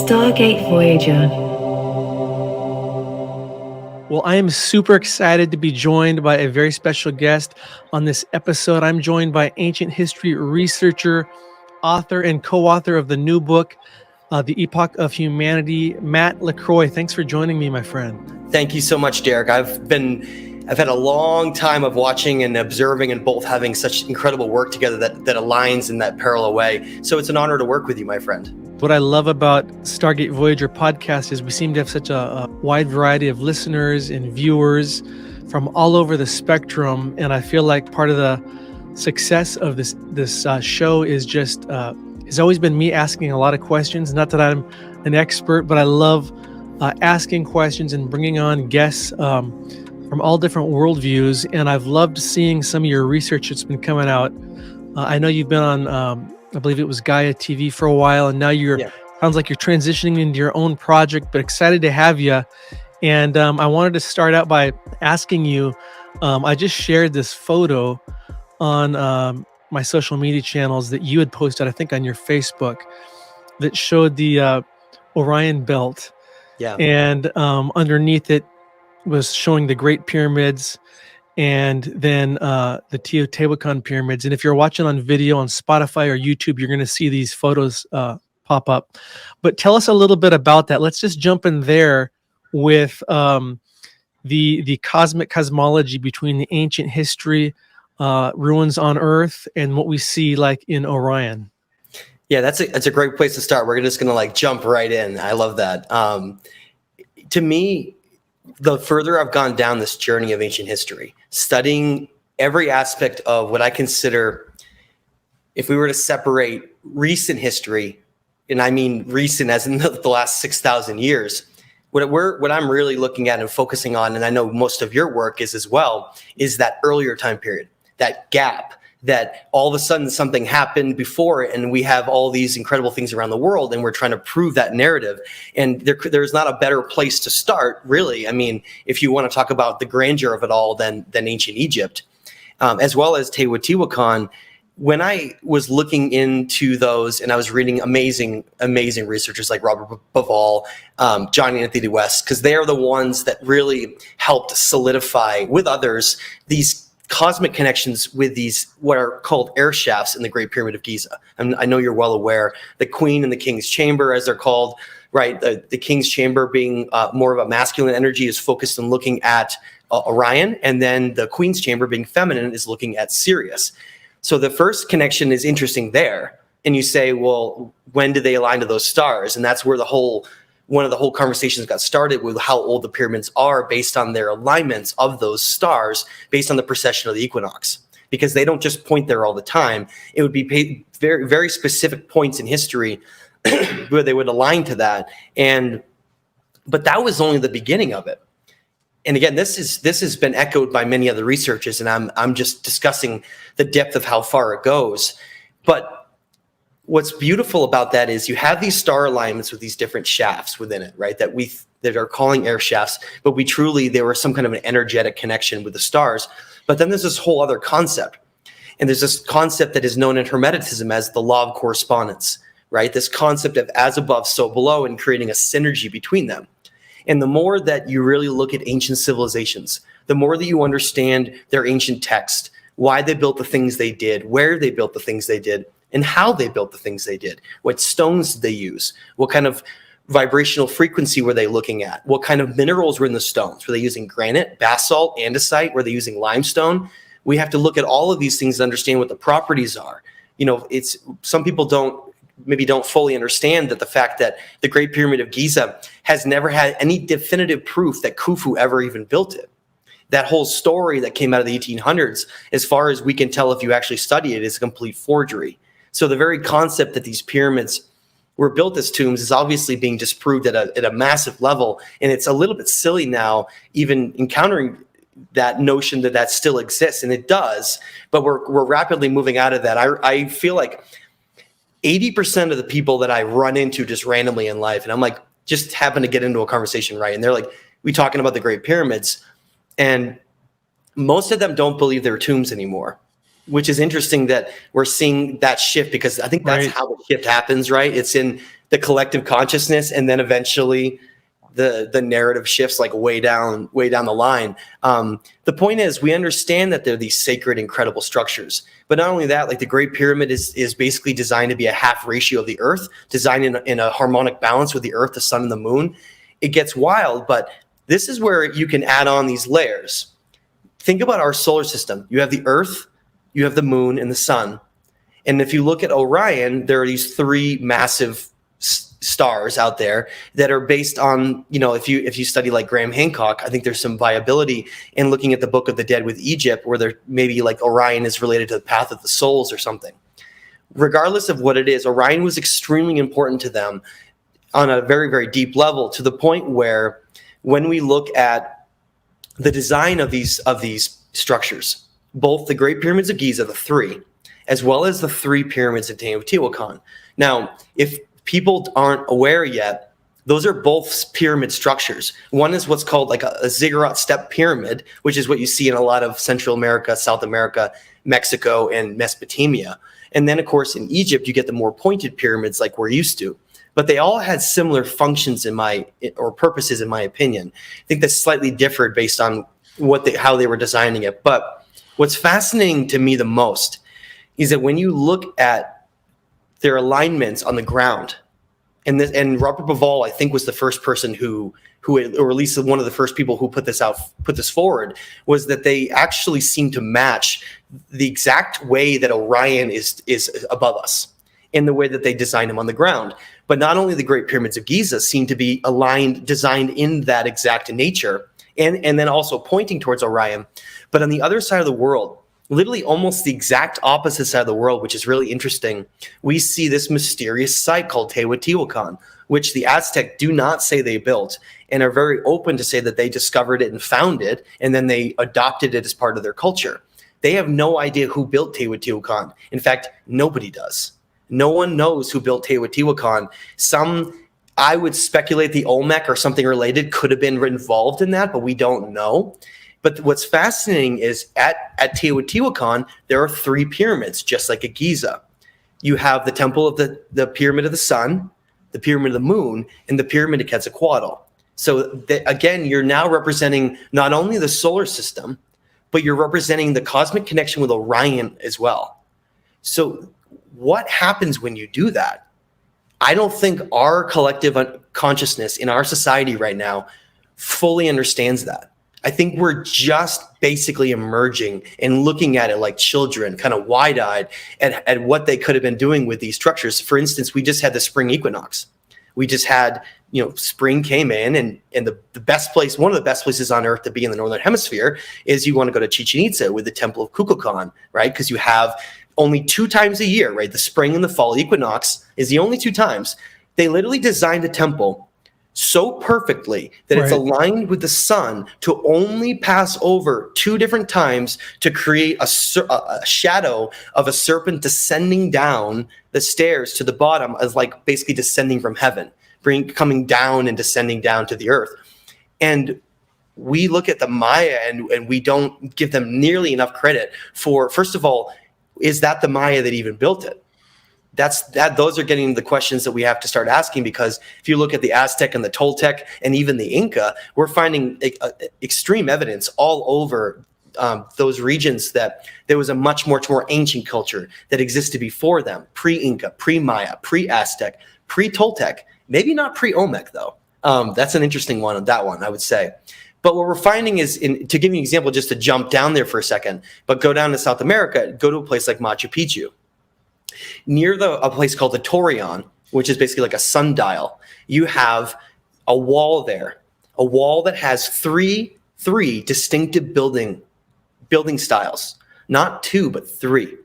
Stargate Voyager. Well, I am super excited to be joined by a very special guest on this episode. I'm joined by ancient history researcher, author, and co-author of the new book, The Epoch of Humanity, Matt LaCroix. Thanks for joining me, my friend. Thank you so much, Derek. I've had a long time of watching and observing and both having such incredible work together that aligns in that parallel way. So it's an honor to work with you, my friend. What I love about Stargate Voyager podcast is we seem to have such a wide variety of listeners and viewers from all over the spectrum. And I feel like part of the success of this show is just has always been me asking a lot of questions. Not that I'm an expert, but I love asking questions and bringing on guests from all different worldviews. And I've loved seeing some of your research that's been coming out. I know you've been on I believe it was Gaia TV for a while, and now sounds like you're transitioning into your own project, but excited to have you. And I wanted to start out by asking you, I just shared this photo on my social media channels that you had posted, I think on your Facebook, that showed the Orion belt. Yeah. And underneath it was showing the Great Pyramids, and then the Teotihuacan pyramids. And if you're watching on video on Spotify or YouTube, you're going to see these photos pop up. But tell us a little bit about that. Let's just jump in there with the cosmic cosmology between the ancient history, ruins on Earth, and what we see like in Orion. Yeah, that's a great place to start. We're just going to like jump right in. I love that. To me, the further I've gone down this journey of ancient history, studying every aspect of what I consider, if we were to separate recent history, and I mean recent as in the last 6,000 years, what I'm really looking at and focusing on, and I know most of your work is as well, is that earlier time period, that gap, that all of a sudden something happened before it, and we have all these incredible things around the world, and we're trying to prove that narrative. And there's not a better place to start, really. I mean, if you want to talk about the grandeur of it all, than ancient Egypt, as well as Teotihuacan. When I was looking into those, and I was reading amazing researchers like Robert Bauval, John Anthony West, because they are the ones that really helped solidify with others these cosmic connections with these what are called air shafts in the Great Pyramid of Giza. And I know you're well aware, the Queen and the King's Chamber, as they're called, right? The King's Chamber being more of a masculine energy is focused on looking at Orion, and then the Queen's Chamber being feminine is looking at Sirius. So the first connection is interesting there. And you say, well, when did they align to those stars? And that's where one of the whole conversations got started with how old the pyramids are based on their alignments of those stars, based on the precession of the equinox, because they don't just point there all the time. It would be very, very specific points in history where they would align to that. But that was only the beginning of it. And again, this has been echoed by many other researchers, and I'm just discussing the depth of how far it goes. But what's beautiful about that is you have these star alignments with these different shafts within it, right? That are calling air shafts, but there were some kind of an energetic connection with the stars. But then there's this whole other concept, and there's this concept that is known in Hermeticism as the law of correspondence, right? This concept of as above, so below, and creating a synergy between them. And the more that you really look at ancient civilizations, the more that you understand their ancient text, why they built the things they did, where they built the things they did, and how they built the things they did, what stones did they use, what kind of vibrational frequency were they looking at, what kind of minerals were in the stones, were they using granite, basalt, andesite, were they using limestone? We have to look at all of these things to understand what the properties are. You know, it's some people don't fully understand that the fact that the Great Pyramid of Giza has never had any definitive proof that Khufu ever even built it. That whole story that came out of the 1800s, as far as we can tell if you actually study it, is a complete forgery. So the very concept that these pyramids were built as tombs is obviously being disproved at a massive level. And it's a little bit silly now, even encountering that notion that still exists, and it does, but we're rapidly moving out of that. I feel like 80% of the people that I run into just randomly in life, and I'm like, just happen to get into a conversation, right? And they're like, we talking about the Great Pyramids, and most of them don't believe they're tombs anymore, which is interesting that we're seeing that shift, because I think that's how the shift happens, right? It's in the collective consciousness, and then eventually the narrative shifts like way down the line. The point is, we understand that they're these sacred, incredible structures. But not only that, like the Great Pyramid is basically designed to be a half ratio of the Earth, designed in a harmonic balance with the Earth, the Sun, and the Moon. It gets wild, but this is where you can add on these layers. Think about our solar system. You have the Earth, you have the Moon, and the Sun. And if you look at Orion, there are these three massive stars out there that are based on, if you study like Graham Hancock, I think there's some viability in looking at the Book of the Dead with Egypt, where there maybe like Orion is related to the path of the souls or something. Regardless of what it is, Orion was extremely important to them on a very, very deep level, to the point where when we look at the design of these structures, both the Great Pyramids of Giza, the three, as well as the three pyramids of Teotihuacan. Now, if people aren't aware yet, those are both pyramid structures. One is what's called like a ziggurat step pyramid, which is what you see in a lot of Central America, South America, Mexico, and Mesopotamia. And then, of course, in Egypt, you get the more pointed pyramids like we're used to. But they all had similar functions or purposes, in my opinion. I think that's slightly differed based on how they were designing it. But what's fascinating to me the most is that when you look at their alignments on the ground, and Robert Bauval, I think, was the first person who, or at least one of the first people who put this forward, was that they actually seem to match the exact way that Orion is above us in the way that they designed him on the ground. But not only the Great Pyramids of Giza seem to be designed in that exact nature, and then also pointing towards Orion, but on the other side of the world, literally almost the exact opposite side of the world, which is really interesting, we see this mysterious site called Teotihuacan, which the Aztec do not say they built, and are very open to say that they discovered it and found it, and then they adopted it as part of their culture. They have no idea who built Teotihuacan. In fact, nobody does. No one knows who built Teotihuacan. I would speculate the Olmec or something related could have been involved in that, but we don't know. But what's fascinating is at Teotihuacan, there are three pyramids, just like at Giza. You have the temple of the Pyramid of the Sun, the Pyramid of the Moon, and the Pyramid of Quetzalcoatl. So again, you're now representing not only the solar system, but you're representing the cosmic connection with Orion as well. So what happens when you do that? I don't think our collective consciousness in our society right now fully understands that. I think we're just basically emerging and looking at it like children, kind of wide-eyed at what they could have been doing with these structures. For instance, we just had the spring equinox. We just had, spring came in, and the best place, one of the best places on earth to be in the Northern Hemisphere is you want to go to Chichen Itza with the Temple of Kukulkan, right? Because you have only 2 times a year, right? The spring and the fall equinox is the only 2 times. They literally designed a temple so perfectly that it's aligned with the sun to only pass over 2 different times to create a shadow of a serpent descending down the stairs to the bottom, as like basically descending from heaven, coming down and descending down to the earth. And we look at the Maya and we don't give them nearly enough credit for, first of all, is that the Maya that even built it? Those are getting the questions that we have to start asking, because if you look at the Aztec and the Toltec and even the Inca, we're finding extreme evidence all over those regions that there was a much more ancient culture that existed before them, pre-Inca, pre-Maya, pre-Aztec, pre-Toltec, maybe not pre-Olmec though. That's an interesting one on that one, I would say. But what we're finding is, to give you an example, just to jump down there for a second, but go down to South America, go to a place like Machu Picchu. Near a place called the Torreon, which is basically like a sundial, you have a wall there, a wall that has three distinctive building styles, not 2, but 3.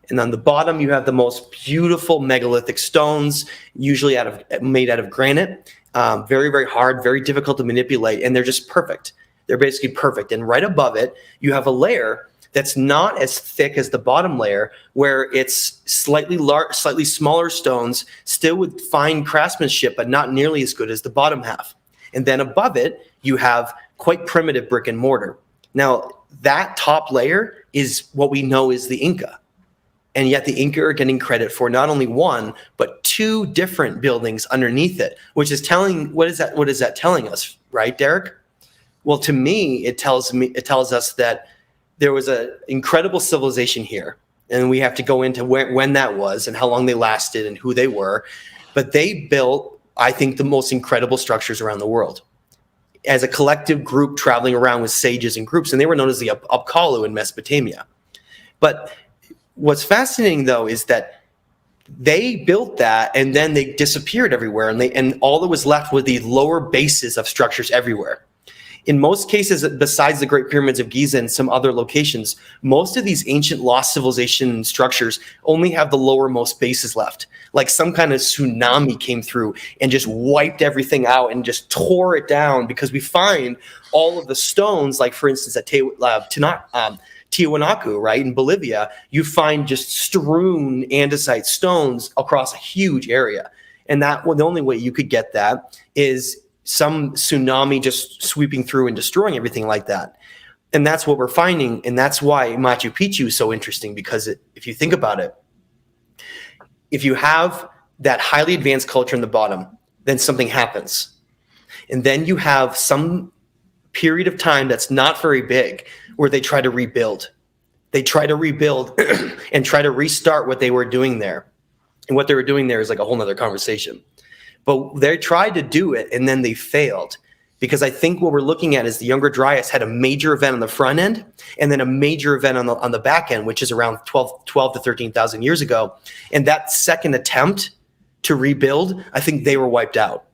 And on the bottom, you have the most beautiful megalithic stones, usually made out of granite, very, very hard, very difficult to manipulate, and they're just perfect. They're basically perfect. And right above it, you have a layer that's not as thick as the bottom layer, where it's slightly smaller stones, still with fine craftsmanship, but not nearly as good as the bottom half. And then above it, you have quite primitive brick and mortar. Now, that top layer is what we know is the Inca. And yet the Inca are getting credit for not only one, but two different buildings underneath it, which is what is that telling us, right, Derek? Well, to me, it tells us that there was an incredible civilization here, and we have to go into when that was and how long they lasted and who they were. But they built, I think, the most incredible structures around the world as a collective group traveling around with sages and groups, and they were known as the Apkallu in Mesopotamia. But what's fascinating, though, is that they built that and then they disappeared everywhere, and all that was left were the lower bases of structures everywhere. In most cases, besides the Great Pyramids of Giza and some other locations, most of these ancient lost civilization structures only have the lowermost bases left. Like some kind of tsunami came through and just wiped everything out and just tore it down, because we find all of the stones, like for instance at Tiwanaku, right, in Bolivia, you find just strewn andesite stones across a huge area. And the only way you could get that is some tsunami just sweeping through and destroying everything like that. And that's what we're finding. And that's why Machu Picchu is so interesting, because if you think about it, if you have that highly advanced culture in the bottom, then something happens. And then you have some period of time that's not very big where they try to rebuild. They try to rebuild and try to restart what they were doing there. And what they were doing there is like a whole nother conversation. But they tried to do it, and then they failed, because I think what we're looking at is the Younger Dryas had a major event on the front end and then a major event on the back end, which is around 12 to 13,000 years ago. And that second attempt to rebuild, I think they were wiped out.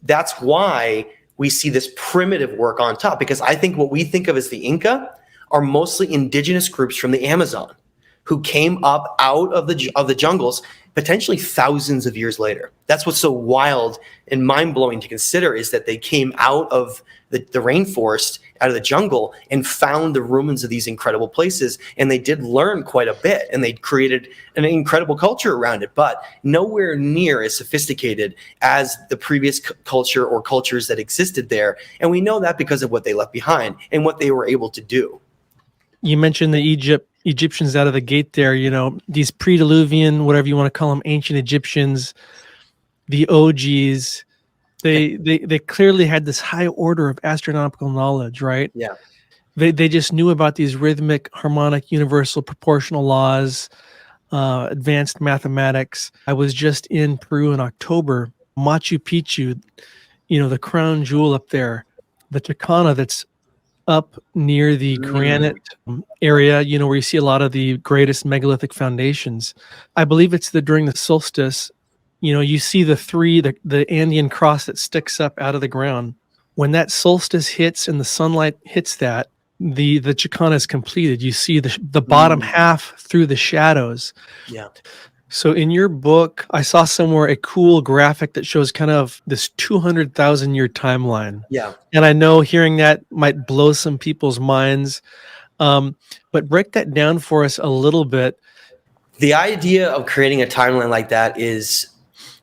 That's why we see this primitive work on top, because I think what we think of as the Inca are mostly indigenous groups from the Amazon who came up out of the jungles potentially thousands of years later. That's what's so wild and mind-blowing to consider, is that they came out of the rainforest, out of the jungle, and found the ruins of these incredible places. And they did learn quite a bit, and they created an incredible culture around it, but nowhere near as sophisticated as the previous culture or cultures that existed there. And we know that because of what they left behind and what they were able to do. You mentioned the Egyptians out of the gate there, these pre-Diluvian, whatever you want to call them, ancient Egyptians, the OGs, they clearly had this high order of astronomical knowledge, right? Yeah. They just knew about these rhythmic, harmonic, universal proportional laws, advanced mathematics. I was just in Peru in October. Machu Picchu, the crown jewel up there, the Chicana that's up near the granite area, where you see a lot of the greatest megalithic foundations. I believe it's during the solstice, you see the Andean cross that sticks up out of the ground. When that solstice hits and the sunlight hits that, the Chicana is completed. You see the bottom half through the shadows. Yeah. So in your book, I saw somewhere a cool graphic that shows kind of this 200,000 year timeline. Yeah. And I know hearing that might blow some people's minds, but break that down for us a little bit. The idea of creating a timeline like that is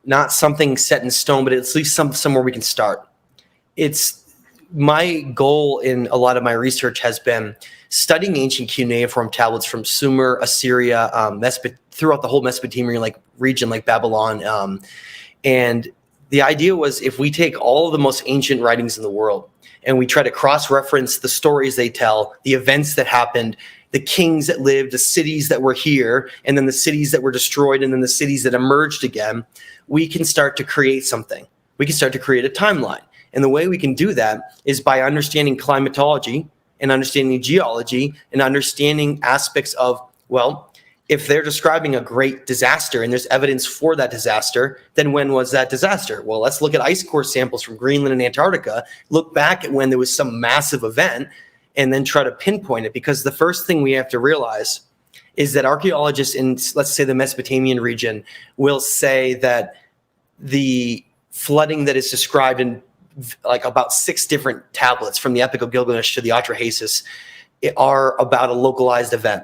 not something set in stone, but at least somewhere we can start. It's my goal in a lot of my research has been studying ancient cuneiform tablets from Sumer, Assyria, throughout the whole Mesopotamian region, like Babylon. And the idea was, if we take all of the most ancient writings in the world and we try to cross-reference the stories they tell, the events that happened, the kings that lived, the cities that were here, and then the cities that were destroyed, and then the cities that emerged again, we can start to create something. We can start to create a timeline. And the way we can do that is by understanding climatology and understanding geology and understanding aspects of, if they're describing a great disaster and there's evidence for that disaster, then when was that disaster? Well, let's look at ice core samples from Greenland and Antarctica, look back at when there was some massive event, and then try to pinpoint it. Because the first thing we have to realize is that archaeologists in, let's say, the Mesopotamian region will say that the flooding that is described in about 6 different tablets, from the Epic of Gilgamesh to the Atrahasis, are about a localized event.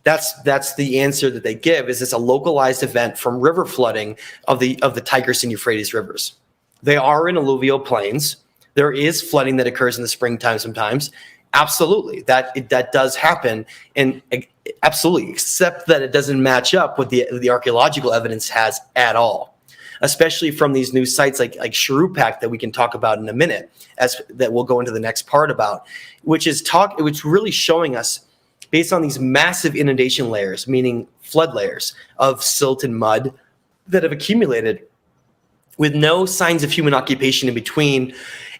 That's the answer that they give, is it's a localized event from river flooding of the Tigris and Euphrates rivers. They are in alluvial plains. There is flooding that occurs in the springtime sometimes. Absolutely, that does happen. And Absolutely, except that it doesn't match up with the archaeological evidence has at all, especially from these new sites like Shurupak that we can talk about in a minute, as that we'll go into the next part about, which really showing us, based on these massive inundation layers, meaning flood layers of silt and mud that have accumulated with no signs of human occupation in between,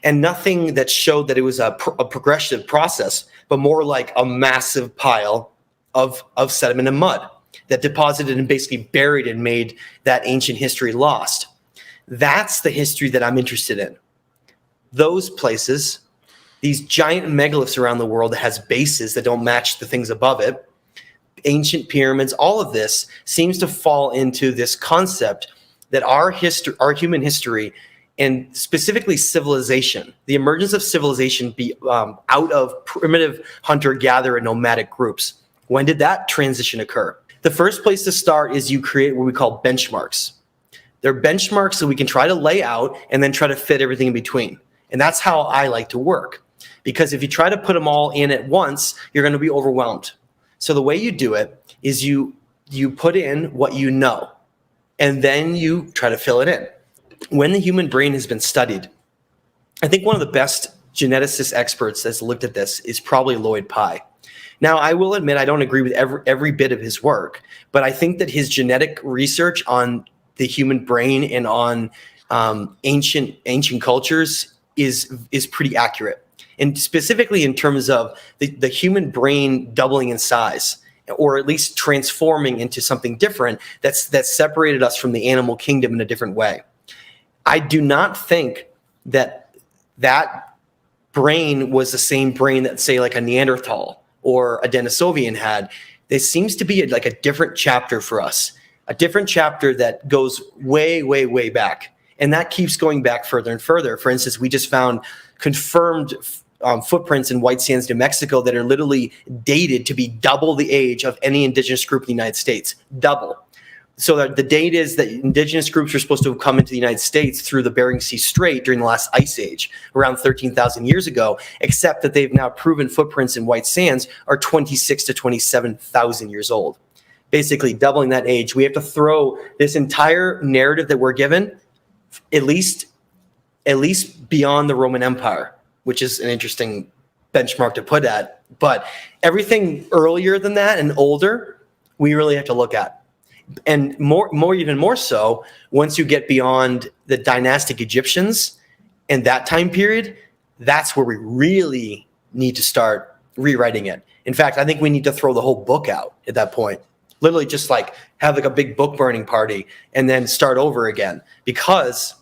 and nothing that showed that it was a progressive process, but more like a massive pile of sediment and mud that deposited and basically buried and made that ancient history lost. That's the history that I'm interested in. Those places, these giant megaliths around the world that has bases that don't match the things above it, ancient pyramids, all of this seems to fall into this concept that our human history, and specifically civilization, the emergence of civilization out of primitive hunter-gatherer and nomadic groups. When did that transition occur? The first place to start is you create what we call benchmarks. They're benchmarks that we can try to lay out and then try to fit everything in between. And that's how I like to work. Because if you try to put them all in at once, you're going to be overwhelmed. So the way you do it is you put in what you know, and then you try to fill it in. When the human brain has been studied, I think one of the best geneticist experts that's looked at this is probably Lloyd Pye. Now, I will admit I don't agree with every bit of his work, but I think that his genetic research on the human brain and on ancient cultures is pretty accurate. And specifically in terms of the human brain doubling in size, or at least transforming into something different that's separated us from the animal kingdom in a different way. I do not think that brain was the same brain that, say, like a Neanderthal or a Denisovian had. There seems to be like a different chapter for us, a different chapter that goes way, way, way back. And that keeps going back further and further. For instance, we just found confirmed footprints in white sands, New Mexico, that are literally dated to be double the age of any indigenous group in the United States. Double. So that the date is that indigenous groups were supposed to have come into the United States through the Bering Sea Strait during the last ice age, around 13,000 years ago, except that they've now proven footprints in white sands are 26 to 27,000 years old. Basically doubling that age. We have to throw this entire narrative that we're given at least beyond the Roman Empire, which is an interesting benchmark to put at. But everything earlier than that and older, we really have to look at. And even more so, once you get beyond the dynastic Egyptians and that time period, that's where we really need to start rewriting it. In fact, I think we need to throw the whole book out at that point. Literally just like have like a big book burning party and then start over again. Because,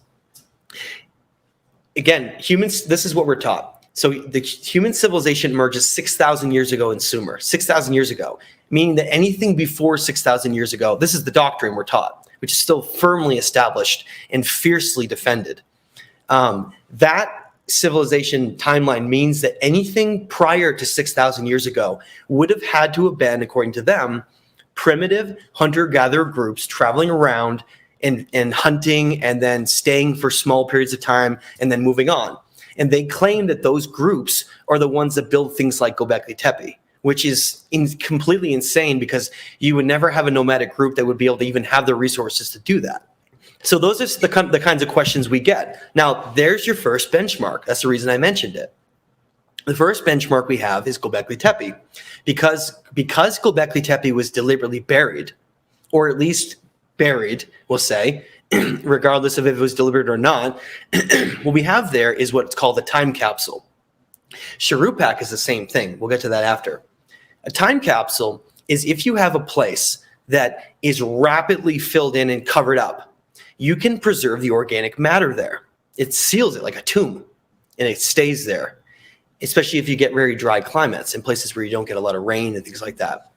again, humans, this is what we're taught. So the human civilization emerges 6,000 years ago in Sumer, 6,000 years ago, meaning that anything before 6,000 years ago, this is the doctrine we're taught, which is still firmly established and fiercely defended. That civilization timeline means that anything prior to 6,000 years ago would have had to have been, according to them, primitive hunter-gatherer groups traveling around and hunting and then staying for small periods of time and then moving on. And they claim that those groups are the ones that build things like Gobekli Tepe, which is completely insane because you would never have a nomadic group that would be able to even have the resources to do that. So those are the kinds of questions we get. Now, there's your first benchmark. That's the reason I mentioned it. The first benchmark we have is Gobekli Tepe. Because Gobekli Tepe was deliberately buried, or at least buried, we'll say, regardless of if it was deliberate or not, what we have there is what's called a time capsule. Shurupak is the same thing. We'll get to that after. A time capsule is if you have a place that is rapidly filled in and covered up, you can preserve the organic matter there. It seals it like a tomb, and it stays there, especially if you get very dry climates in places where you don't get a lot of rain and things like that.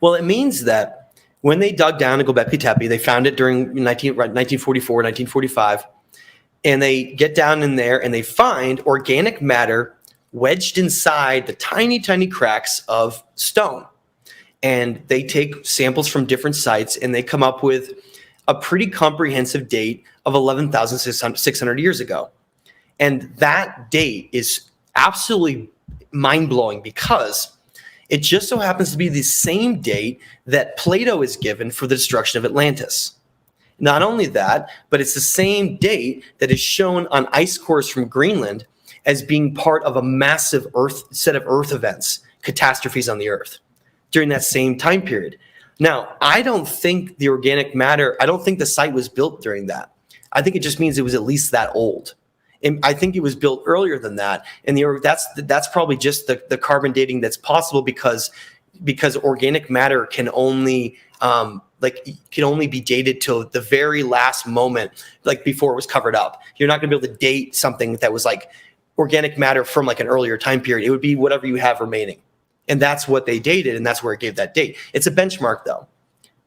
Well, it means that when they dug down to Gobekli Tepe, they found it during 1944, 1945, and they get down in there and they find organic matter wedged inside the tiny, tiny cracks of stone. And they take samples from different sites and they come up with a pretty comprehensive date of 11,600 years ago. And that date is absolutely mind-blowing because It just so happens to be the same date that Plato is given for the destruction of Atlantis. Not only that, but it's the same date that is shown on ice cores from Greenland as being part of a massive set of Earth events, catastrophes on the Earth, during that same time period. Now, I don't think the organic matter, I don't think the site was built during that. I think it just means it was at least that old. And I think it was built earlier than that. And that's probably just the carbon dating that's possible because organic matter can only be dated till the very last moment, like before it was covered up. You're not going to be able to date something that was like organic matter from like an earlier time period. It would be whatever you have remaining. And that's what they dated, and that's where it gave that date. It's a benchmark, though.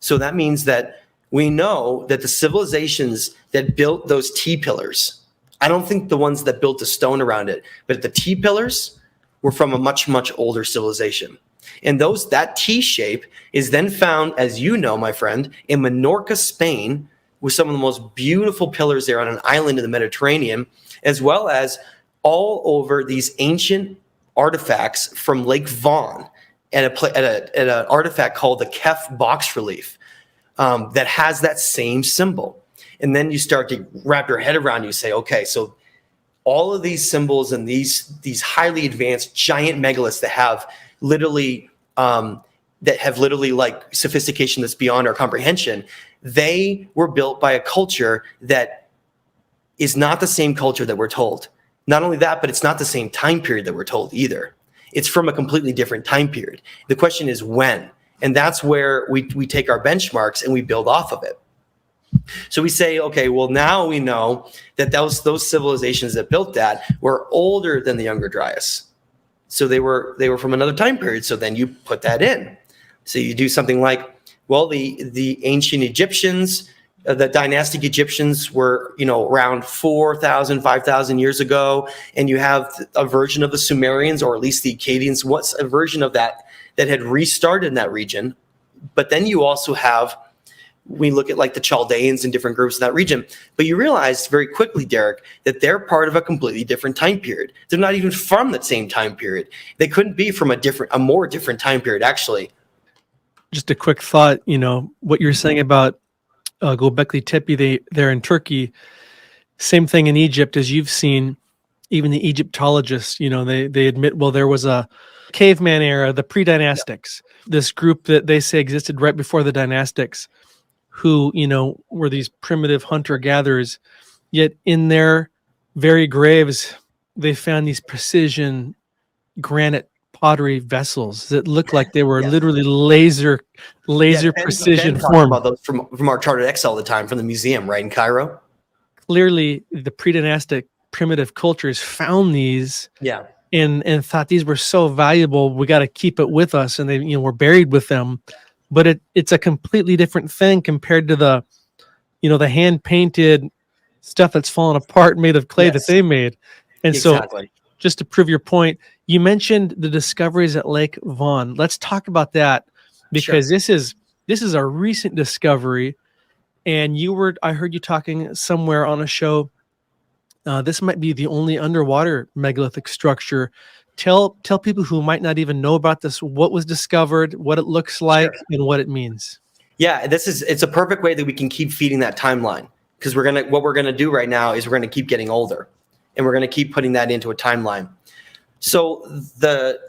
So that means that we know that the civilizations that built those T-pillars, I don't think the ones that built the stone around it, but the T-pillars were from a much, much older civilization. And that T shape is then found, as you know, my friend, in Menorca, Spain, with some of the most beautiful pillars there on an island in the Mediterranean, as well as all over these ancient artifacts from Lake Von at an artifact called the Kef box relief that has that same symbol. And then you start to wrap your head around, you say, okay, so all of these symbols and these highly advanced giant megaliths that have literally like sophistication that's beyond our comprehension, they were built by a culture that is not the same culture that we're told. Not only that, but it's not the same time period that we're told either. It's from a completely different time period. The question is when, and that's where we take our benchmarks and we build off of it. So we say, okay, well, now we know that those civilizations that built that were older than the Younger Dryas. So they were from another time period. So then you put that in. So you do something like, well, the ancient Egyptians, the dynastic Egyptians were, around 4,000, 5,000 years ago. And you have a version of the Sumerians, or at least the Akkadians, what's a version of that had restarted in that region. But then you also have, we look at like the Chaldeans and different groups in that region. But you realize very quickly, Derek, that they're part of a completely different time period. They're not even from the same time period. They couldn't be from a more different time period, actually. Just a quick thought, what you're saying about Gobekli Tepe, they're in Turkey. Same thing in Egypt, as you've seen. Even the Egyptologists, they admit, well, there was a caveman era, the pre-dynastics, this group that they say existed right before the dynastics, who, were these primitive hunter-gatherers. Yet in their very graves, they found these precision granite pottery vessels that looked like they were literally laser precision formed. About those from our Chartered X all the time, from the museum, right, in Cairo. Clearly, the pre-dynastic primitive cultures found these, and thought these were so valuable, we got to keep it with us, and they, were buried with them. But it's a completely different thing compared to the, the hand painted stuff that's fallen apart, made of clay that they made. And exactly. So, just to prove your point, you mentioned the discoveries at Lake Von. Let's talk about that, because this is a recent discovery, and I heard you talking somewhere on a show. This might be the only underwater megalithic structure. Tell people who might not even know about this what was discovered, what it looks like, and what it means. Yeah, it's a perfect way that we can keep feeding that timeline, because what we're gonna do right now is we're gonna keep getting older, and we're gonna keep putting that into a timeline. So the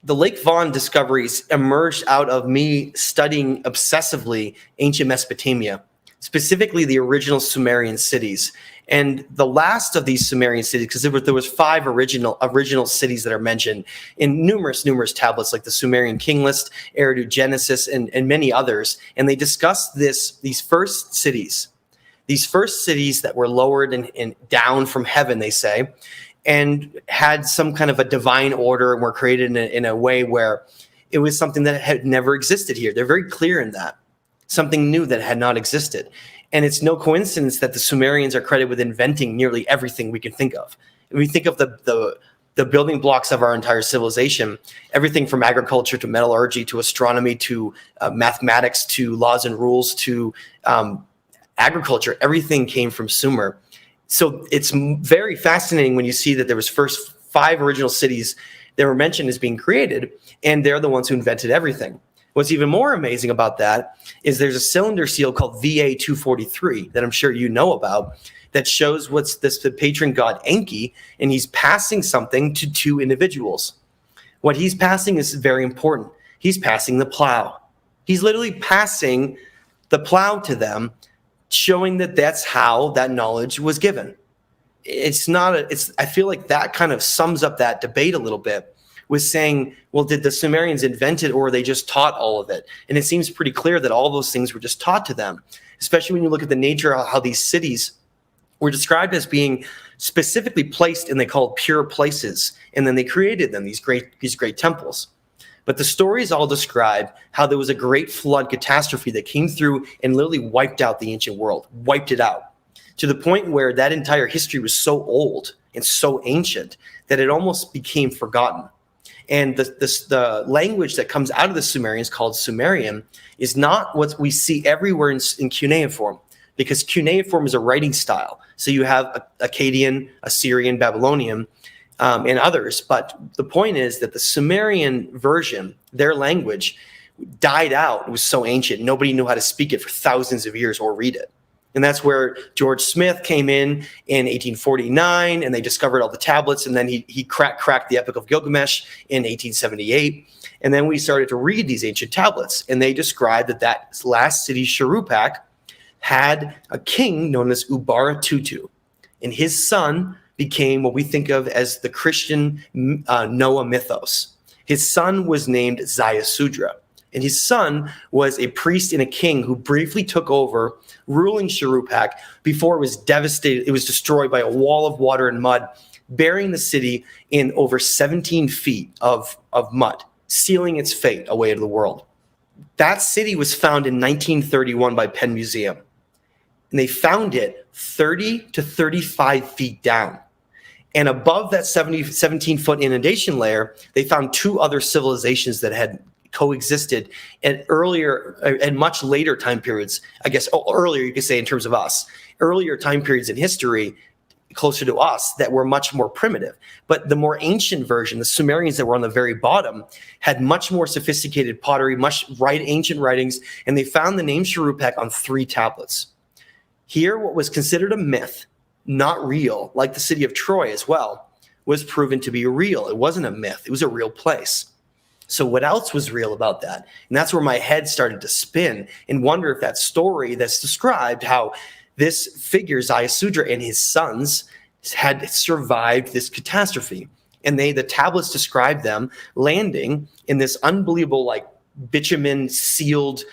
Lake Von discoveries emerged out of me studying obsessively ancient Mesopotamia, specifically the original Sumerian cities. And the last of these Sumerian cities, because there was 5 original cities that are mentioned in numerous tablets, like the Sumerian King List, Eridu Genesis, and many others. And they discuss these first cities that were lowered and down from heaven, they say, and had some kind of a divine order, and were created in a way where it was something that had never existed here. They're very clear in that. Something new that had not existed. And it's no coincidence that the Sumerians are credited with inventing nearly everything we can think of. If we think of the building blocks of our entire civilization, everything from agriculture to metallurgy to astronomy to mathematics to laws and rules to agriculture, everything came from Sumer. So it's very fascinating when you see that there was first 5 original cities They were mentioned as being created, and they're the ones who invented everything. What's even more amazing about that is there's a cylinder seal called VA243 that I'm sure you know about that shows what's the patron god Enki, and he's passing something to two individuals. What he's passing is very important. He's passing the plow. He's literally passing the plow to them, showing that that's how that knowledge was given. I feel like that kind of sums up that debate a little bit, was saying, well, did the Sumerians invent it, or were they just taught all of it? And it seems pretty clear that all those things were just taught to them, especially when you look at the nature of how these cities were described as being specifically placed in, they called pure places, and then they created them, these great temples. But the stories all describe how there was a great flood catastrophe that came through and literally wiped out the ancient world, wiped it out, to the point where that entire history was so old and so ancient that it almost became forgotten. And the language that comes out of the Sumerians, called Sumerian, is not what we see everywhere in cuneiform, because cuneiform is a writing style. So you have Akkadian, Assyrian, Babylonian, and others. But the point is that the Sumerian version, their language, died out. It was so ancient. Nobody knew how to speak it for thousands of years or read it. And that's where George Smith came in 1849, and they discovered all the tablets, and then he cracked the Epic of Gilgamesh in 1878. And then we started to read these ancient tablets, and they described that last city, Shuruppak, had a king known as Ubaratutu, and his son became what we think of as the Christian Noah mythos. His son was named Ziusudra, and his son was a priest and a king who briefly took over ruling Shuruppak before it was devastated. It was destroyed by a wall of water and mud, burying the city in over 17 feet of mud, sealing its fate away to the world. That city was found in 1931 by Penn Museum, and they found it 30 to 35 feet down. And above that 17-foot inundation layer, they found two other civilizations that had coexisted at much later time periods. I guess earlier, you could say, in terms of us, earlier time periods in history closer to us that were much more primitive. But the more ancient version, the Sumerians that were on the very bottom, had much more sophisticated pottery, ancient writings, and they found the name Shuruppak on 3 tablets. Here, what was considered a myth, not real, like the city of Troy as well, was proven to be real. It wasn't a myth. It was a real place. So what else was real about that? And that's where my head started to spin and wonder if that story that's described how this figure, Ziusudra, and his sons had survived this catastrophe. And the tablets describe them landing in this unbelievable, like, bitumen sealed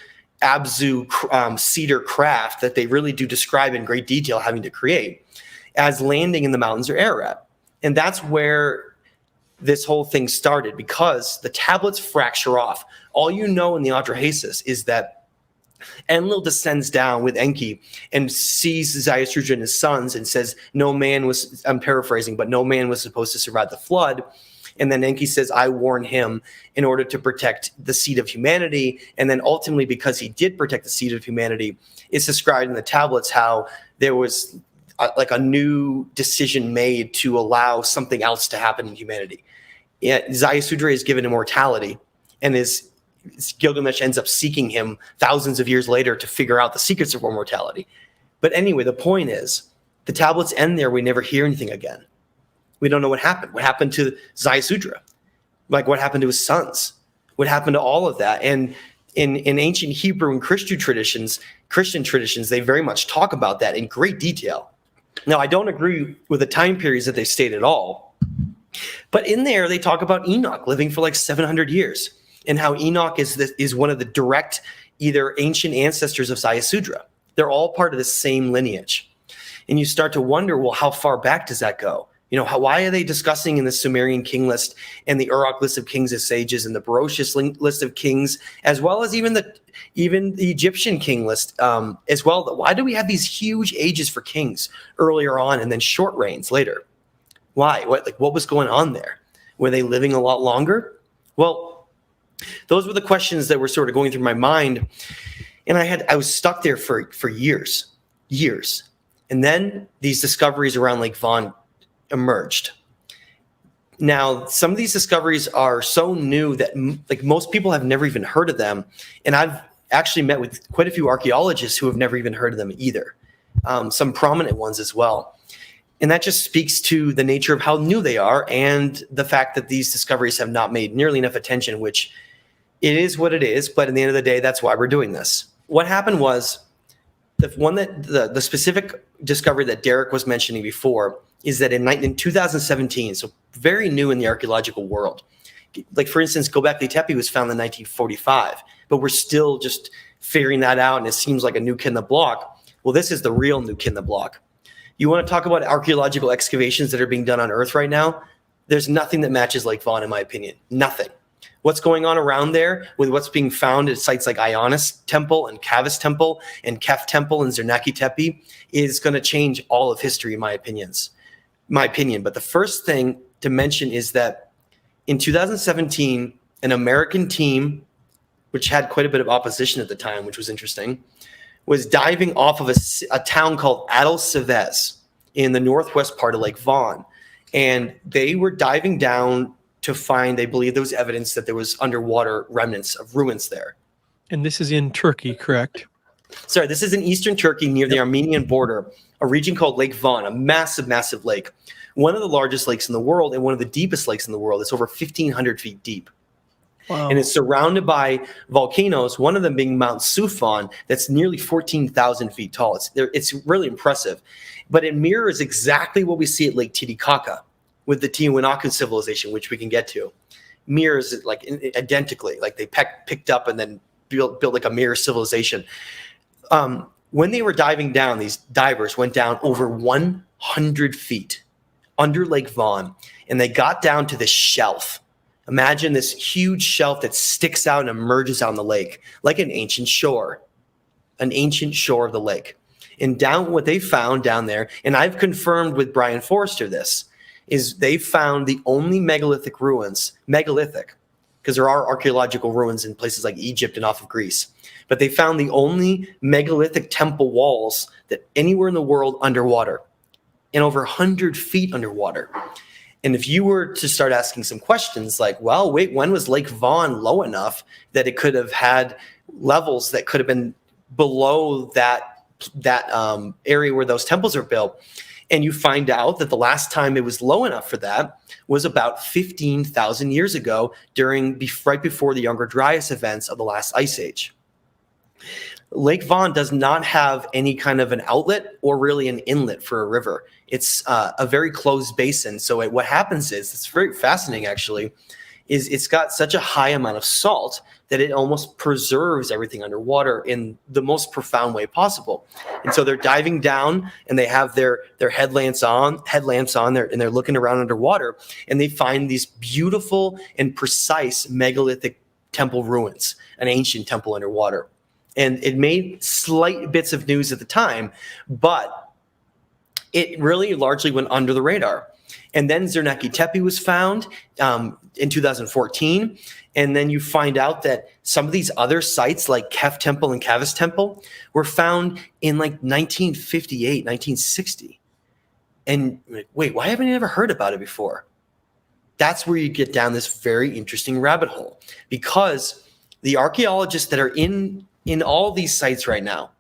Abzu cedar craft that they really do describe in great detail having to create, as landing in the mountains or Ararat. And that's where this whole thing started, because the tablets fracture off. All you know in the Atrahasis is that Enlil descends down with Enki and sees Ziusudra and his sons and says, I'm paraphrasing, but no man was supposed to survive the flood. And then Enki says, I warn him in order to protect the seed of humanity. And then ultimately, because he did protect the seed of humanity, it's described in the tablets how there was like a new decision made to allow something else to happen in humanity. Ziusudra is given immortality, and Gilgamesh ends up seeking him thousands of years later to figure out the secrets of immortality. But anyway, the point is, the tablets end there. We never hear anything again. We don't know what happened. What happened to Ziusudra? Like, what happened to his sons? What happened to all of that? And in ancient Hebrew and Christian traditions, they very much talk about that in great detail. Now, I don't agree with the time periods that they state at all. But in there, they talk about Enoch living for like 700 years, and how Enoch is one of the direct either ancient ancestors of Ziusudra. They're all part of the same lineage. And you start to wonder, well, how far back does that go? Why are they discussing in the Sumerian king list and the Uruk list of kings as sages and the Berosus list of kings, as well as even the Egyptian king list as well? Why do we have these huge ages for kings earlier on and then short reigns later? Why? What was going on there? Were they living a lot longer? Well, those were the questions that were sort of going through my mind, and I was stuck there for years. And then these discoveries around Lake Von emerged. Now, some of these discoveries are so new that like most people have never even heard of them. And I've actually met with quite a few archaeologists who have never even heard of them either. Some prominent ones as well. And that just speaks to the nature of how new they are and the fact that these discoveries have not made nearly enough attention, which it is what it is. But at the end of the day, that's why we're doing this. What happened was the specific discovery that Derek was mentioning before is that in 2017, so very new in the archaeological world. Like, for instance, Gobekli Tepe was found in 1945, but we're still just figuring that out, and it seems like a new kid in the block. Well, this is the real new kid in the block. You want to talk about archaeological excavations that are being done on Earth right now? There's nothing that matches Lake Von, in my opinion. Nothing. What's going on around there with what's being found at sites like Ionis Temple and Kavis Temple and Kef Temple and Zernaki Tepe is going to change all of history, in my opinion. But the first thing to mention is that in 2017, an American team, which had quite a bit of opposition at the time, which was interesting, was diving off of a town called Adel Sevez in the northwest part of Lake Von. And they were diving down to find, they believe there was evidence that there was underwater remnants of ruins there. And this is in Turkey, correct? Sorry, this is in eastern Turkey near the Armenian border, a region called Lake Von, a massive, massive lake. One of the largest lakes in the world and one of the deepest lakes in the world. It's over 1,500 feet deep. Wow. And it's surrounded by volcanoes, one of them being Mount Sufan, that's nearly 14,000 feet tall. It's really impressive. But it mirrors exactly what we see at Lake Titicaca with the Teotihuacan civilization, which we can get to. Mirrors it like identically, like they picked up and then built like a mirror civilization. When they were diving down, these divers went down over 100 feet under Lake Von, and they got down to this shelf. Imagine this huge shelf that sticks out and emerges out in the lake, like an ancient shore of the lake. And down what they found down there, and I've confirmed with Brian Forrester this, is they found the only megalithic, because there are archaeological ruins in places like Egypt and off of Greece, but they found the only megalithic temple walls that anywhere in the world underwater, and over 100 feet underwater. And if you were to start asking some questions like, well, wait, when was Lake Von low enough that it could have had levels that could have been below that area where those temples are built? And you find out that the last time it was low enough for that was about 15,000 years ago right before the Younger Dryas events of the last ice age. Lake Von does not have any kind of an outlet or really an inlet for a river. It's a very closed basin. So what happens is, it's very fascinating actually, is it's got such a high amount of salt that it almost preserves everything underwater in the most profound way possible. And so they're diving down and they have their headlamps on there, and they're looking around underwater, and they find these beautiful and precise megalithic temple ruins, an ancient temple underwater. And it made slight bits of news at the time, but it really largely went under the radar. And then Zernaki Tepe was found in 2014. And then you find out that some of these other sites like Kef Temple and Kavis Temple were found in like 1958, 1960. And wait, why haven't I ever heard about it before? That's where you get down this very interesting rabbit hole, because the archaeologists that are in all these sites right now,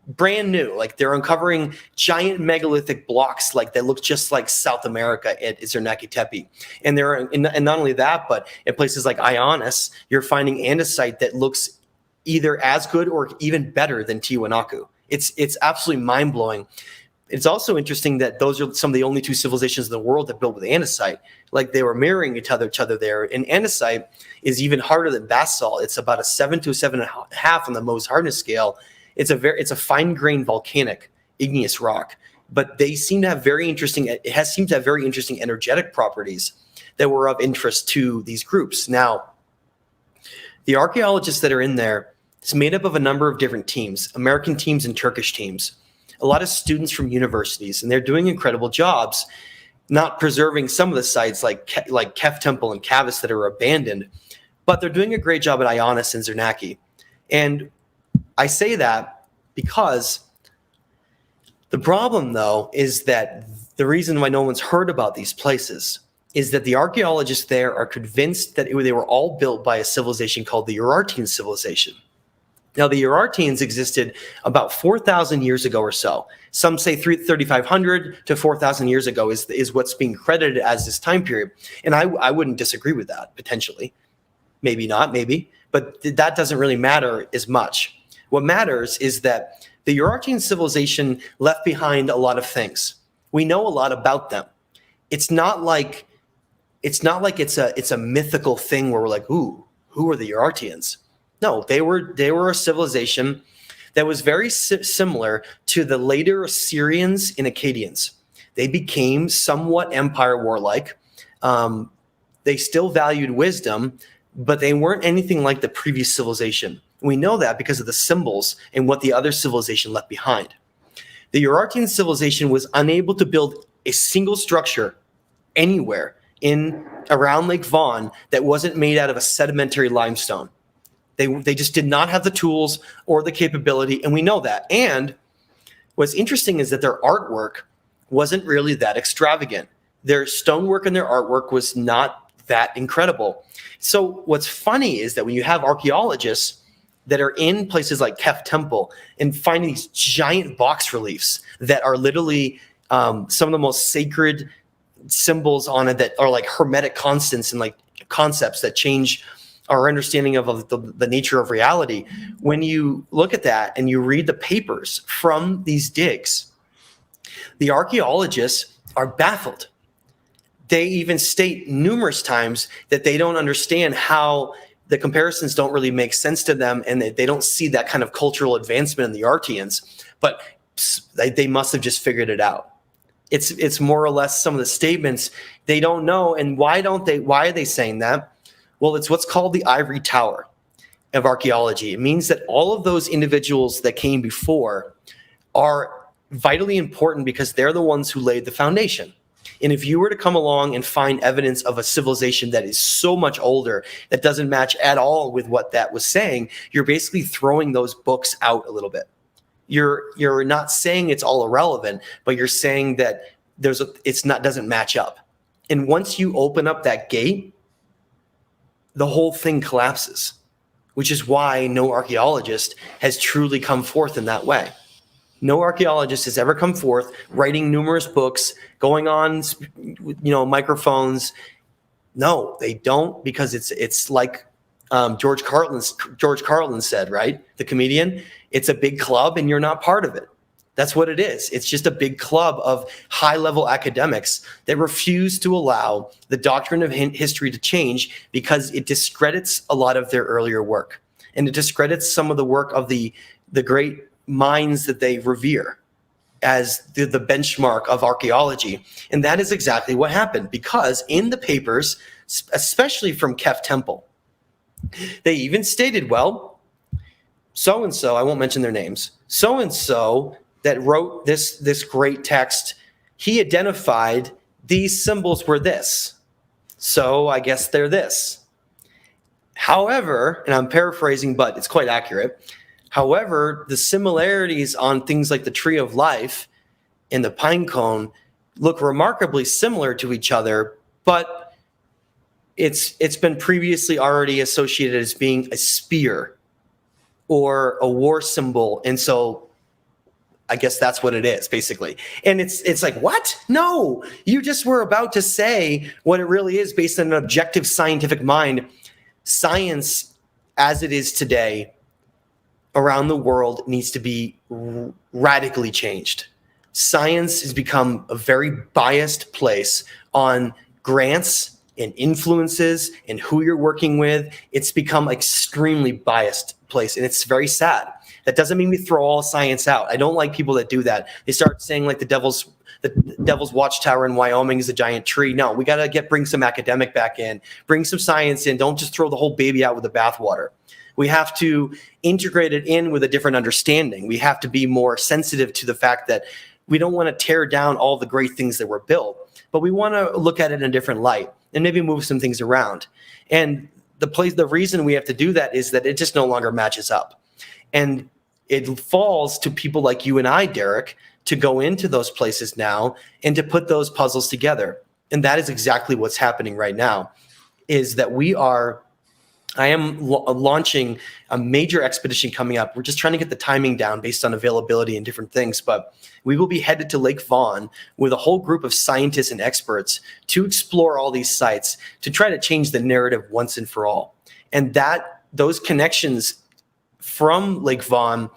brand new, like they're uncovering giant megalithic blocks like that look just like South America at Zernaki Tepe. And and not only that, but at places like Ionis, you're finding andesite that looks either as good or even better than Tiwanaku. It's absolutely mind-blowing. It's also interesting that those are some of the only two civilizations in the world that built with andesite. Like they were mirroring each other there. And andesite is even harder than basalt. It's about a 7 to a 7.5 on the Mohs hardness scale. It's a fine-grained volcanic igneous rock, but they seem to have very interesting energetic properties that were of interest to these groups. Now, the archaeologists that are in there, it's made up of a number of different teams, American teams and Turkish teams, a lot of students from universities, and they're doing incredible jobs, not preserving some of the sites like Kef Temple and Kavis that are abandoned, but they're doing a great job at Ionis and Zernaki. And I say that because the problem, though, is that the reason why no one's heard about these places is that the archaeologists there are convinced that they were all built by a civilization called the Urartian civilization. Now, the Urartians existed about 4,000 years ago or so. Some say 3,500 to 4,000 years ago is what's being credited as this time period. And I wouldn't disagree with that, potentially. Maybe not, maybe. But that doesn't really matter as much. What matters is that the Urartian civilization left behind a lot of things. We know a lot about them. It's not like it's a mythical thing where we're like, ooh, who are the Urartians? No, they were a civilization that was very similar to the later Assyrians and Akkadians. They became somewhat empire warlike. They still valued wisdom, but they weren't anything like the previous civilization. We know that because of the symbols and what the other civilization left behind. The Urartian civilization was unable to build a single structure anywhere around Lake Von that wasn't made out of a sedimentary limestone. They just did not have the tools or the capability, and we know that. And what's interesting is that their artwork wasn't really that extravagant. Their stonework and their artwork was not that incredible. So what's funny is that when you have archaeologists that are in places like Kef Temple and finding these giant box reliefs that are literally some of the most sacred symbols on it that are like hermetic constants and like concepts that change our understanding of the nature of reality. When you look at that and you read the papers from these digs, the archaeologists are baffled. They even state numerous times that they don't understand how the comparisons don't really make sense to them, and they don't see that kind of cultural advancement in the Artians, but they must have just figured it out. It's more or less some of the statements they don't know. And why are they saying that? Well, it's what's called the ivory tower of archaeology. It means that all of those individuals that came before are vitally important because they're the ones who laid the foundation. And if you were to come along and find evidence of a civilization that is so much older, that doesn't match at all with what that was saying, you're basically throwing those books out a little bit. You're not saying it's all irrelevant, but you're saying that doesn't match up. And once you open up that gate, the whole thing collapses, which is why no archaeologist has truly come forth in that way. No archaeologist has ever come forth writing numerous books, going on, microphones. No, they don't, because it's like George Carlin said, right? The comedian. It's a big club, and you're not part of it. That's what it is. It's just a big club of high-level academics that refuse to allow the doctrine of history to change because it discredits a lot of their earlier work, and it discredits some of the work of the great minds that they revere as the benchmark of archaeology. And that is exactly what happened, because in the papers, especially from Kef Temple, they even stated, well, so-and-so, I won't mention their names, so-and-so that wrote this great text, he identified these symbols were this. So I guess they're this. However, and I'm paraphrasing, but it's quite accurate. However, the similarities on things like the tree of life and the pine cone look remarkably similar to each other, but it's been previously already associated as being a spear or a war symbol. And so I guess that's what it is, basically. And it's like, what? No, you just were about to say what it really is based on an objective scientific mind. Science, as it is today, around the world, needs to be radically changed. Science has become a very biased place on grants and influences and who you're working with. It's become extremely biased place, and it's very sad. That doesn't mean we throw all science out. I don't like people that do that. They start saying like the devil's watchtower in Wyoming is a giant tree. No, we got to bring some academic back in, bring some science in. Don't just throw the whole baby out with the bathwater. We have to integrate it in with a different understanding. We have to be more sensitive to the fact that we don't want to tear down all the great things that were built, but we want to look at it in a different light and maybe move some things around. And the reason we have to do that is that it just no longer matches up. And it falls to people like you and I, Derek, to go into those places now and to put those puzzles together. And that is exactly what's happening right now, is that I am launching a major expedition coming up. We're just trying to get the timing down based on availability and different things, but we will be headed to Lake Vaughan with a whole group of scientists and experts to explore all these sites, to try to change the narrative once and for all. And those connections from Lake Vaughan,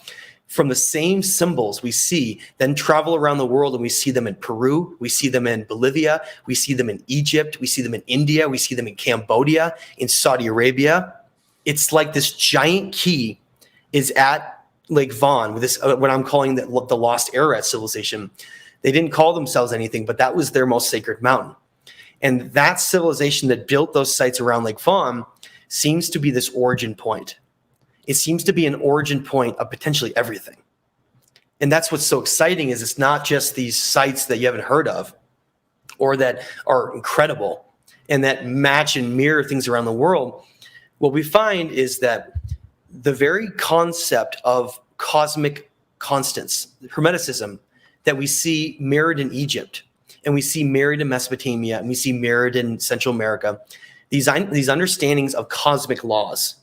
from the same symbols we see, then travel around the world, and we see them in Peru, we see them in Bolivia, we see them in Egypt, we see them in India, we see them in Cambodia, in Saudi Arabia. It's like this giant key is at Lake Vaughan with this, what I'm calling the Lost Ararat civilization. They didn't call themselves anything, but that was their most sacred mountain. And that civilization that built those sites around Lake Vaughan seems to be this origin point. It seems to be an origin point of potentially everything. And that's what's so exciting, is it's not just these sites that you haven't heard of or that are incredible and that match and mirror things around the world. What we find is that the very concept of cosmic constants, Hermeticism, that we see mirrored in Egypt, and we see mirrored in Mesopotamia, and we see mirrored in Central America, these understandings of cosmic laws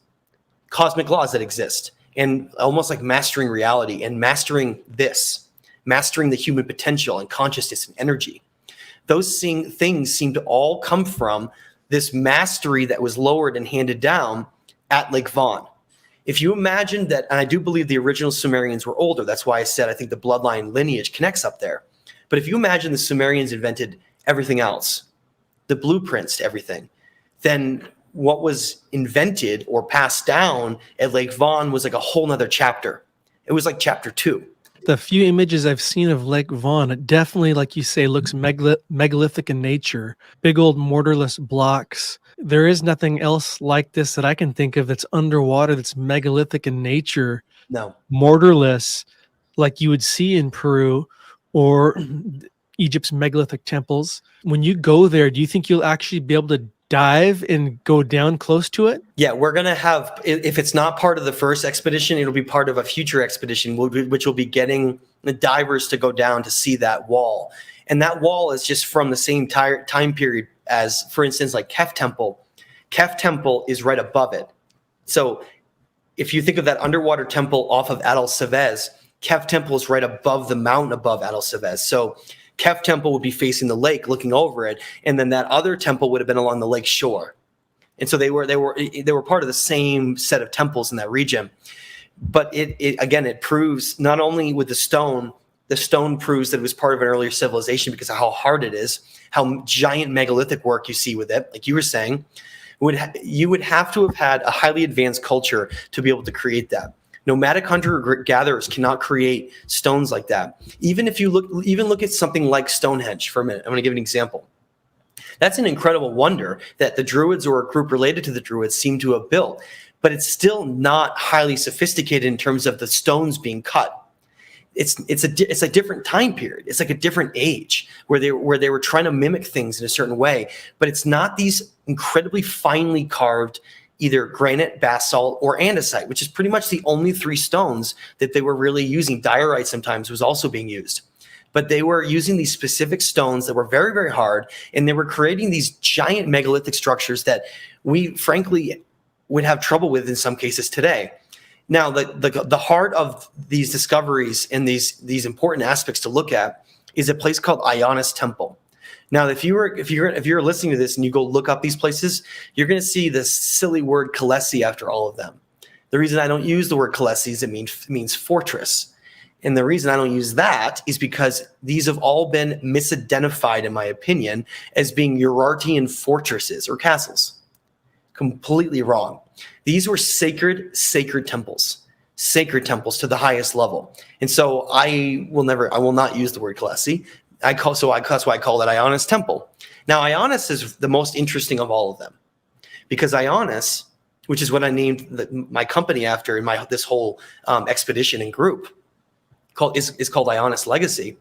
that exist, and almost like mastering reality and mastering the human potential and consciousness and energy. Those things seem to all come from this mastery that was lowered and handed down at Lake Vaughan. If you imagine that, and I do believe the original Sumerians were older, that's why I said I think the bloodline lineage connects up there. But if you imagine the Sumerians invented everything else, the blueprints to everything, then what was invented or passed down at Lake Vaughan was like a whole nother chapter. It was like chapter 2. The few images I've seen of Lake Vaughan, it definitely, like you say, looks megalithic in nature. Big old mortarless blocks. There is nothing else like this that I can think of that's underwater that's megalithic in nature. No. Mortarless, like you would see in Peru or Egypt's megalithic temples. When you go there, do you think you'll actually be able to dive and go down close to it? Yeah, we're going to have, if it's not part of the first expedition, it'll be part of a future expedition, which will be getting the divers to go down to see that wall. And that wall is just from the same time period as, for instance, like Kef Temple. Kef Temple is right above it. So if you think of that underwater temple off of Adel Sevez, Kef Temple is right above the mountain above Adel Sevez. So Kef Temple would be facing the lake, looking over it, and then that other temple would have been along the lake shore. And so they were part of the same set of temples in that region. But it proves, not only with the stone proves that it was part of an earlier civilization because of how hard it is, how giant megalithic work you see with it. Like you were saying, you would have to have had a highly advanced culture to be able to create that. Nomadic hunter-gatherers cannot create stones like that. Even if you look at something like Stonehenge for a minute. I'm going to give an example. That's an incredible wonder that the Druids or a group related to the Druids seem to have built, but it's still not highly sophisticated in terms of the stones being cut. It's a different time period. It's like a different age where they were trying to mimic things in a certain way, but it's not these incredibly finely carved either granite, basalt, or andesite, which is pretty much the only three stones that they were really using. Diorite sometimes was also being used. But they were using these specific stones that were very, very hard, and they were creating these giant megalithic structures that we, frankly, would have trouble with in some cases today. Now, the heart of these discoveries and these important aspects to look at is a place called Ionis Temple. Now, if you're listening to this and you go look up these places, you're going to see this silly word Kalesi after all of them. The reason I don't use the word Kalesi is it means fortress. And the reason I don't use that is because these have all been misidentified, in my opinion, as being Urartian fortresses or castles. Completely wrong. These were sacred temples to the highest level. And so I will not use the word Kalesi. That's why I call it Ionis Temple. Now, Ionis is the most interesting of all of them because Ionis, which is what I named my company after in this whole expedition and group, is called Ionis Legacy.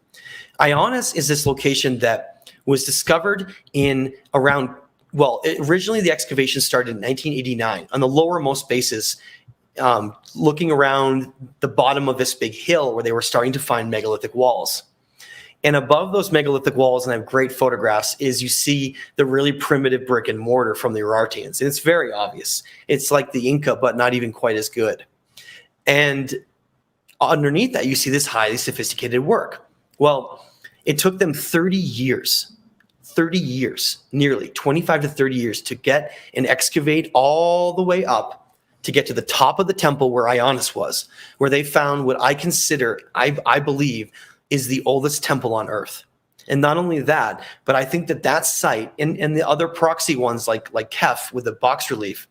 Ionis is this location that was discovered originally the excavation started in 1989 on the lowermost basis, looking around the bottom of this big hill where they were starting to find megalithic walls. And above those megalithic walls, and I have great photographs, is you see the really primitive brick and mortar from the Urartians. And it's very obvious. It's like the Inca, but not even quite as good. And underneath that, you see this highly sophisticated work. Well, it took them 30 years, nearly 25 to 30 years to get and excavate all the way up to get to the top of the temple where Ionis was, where they found what I consider, I believe, is the oldest temple on earth. And not only that, but I think that site and the other proxy ones like Kef with the box relief,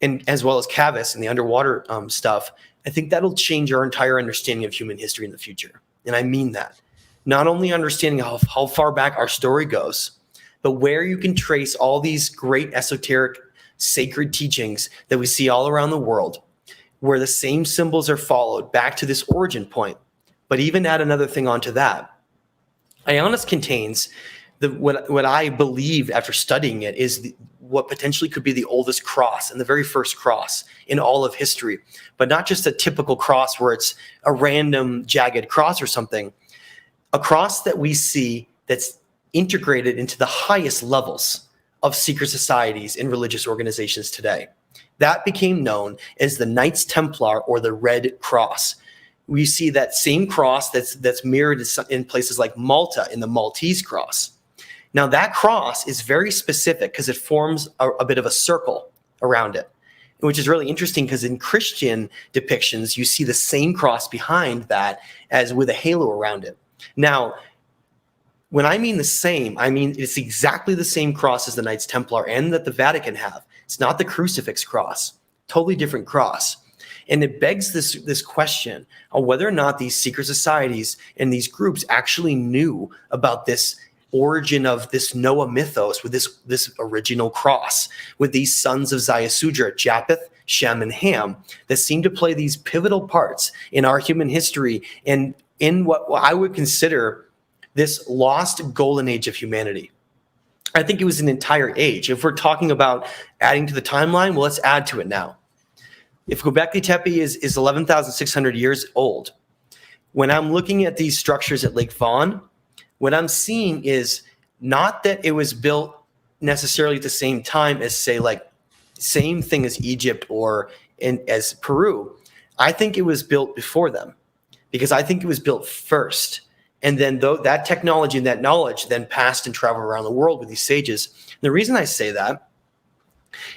and as well as Cavus and the underwater stuff, I think that'll change our entire understanding of human history in the future. And I mean that. Not only understanding how far back our story goes, but where you can trace all these great esoteric sacred teachings that we see all around the world, where the same symbols are followed back to this origin point. But even add another thing onto that. Ionis contains what I believe after studying it is what potentially could be the oldest cross and the very first cross in all of history. But not just a typical cross where it's a random jagged cross or something. A cross that we see that's integrated into the highest levels of secret societies and religious organizations today. That became known as the Knights Templar or the Red Cross. We see that same cross that's mirrored in places like Malta in the Maltese cross. Now that cross is very specific because it forms a bit of a circle around it, which is really interesting because in Christian depictions, you see the same cross behind that as with a halo around it. Now, when I mean the same, I mean it's exactly the same cross as the Knights Templar and that the Vatican have. It's not the crucifix cross, totally different cross. And it begs this question of whether or not these secret societies and these groups actually knew about this origin of this Noah mythos with this original cross, with these sons of Ziusudra, Japheth, Shem, and Ham, that seem to play these pivotal parts in our human history and in what I would consider this lost golden age of humanity. I think it was an entire age. If we're talking about adding to the timeline, well, let's add to it now. If Gobekli Tepe is 11,600 years old, when I'm looking at these structures at Lake Van, what I'm seeing is not that it was built necessarily at the same time as, say, like same thing as Egypt or as Peru. I think it was built before them because I think it was built first. And then that technology and that knowledge then passed and traveled around the world with these sages. And the reason I say that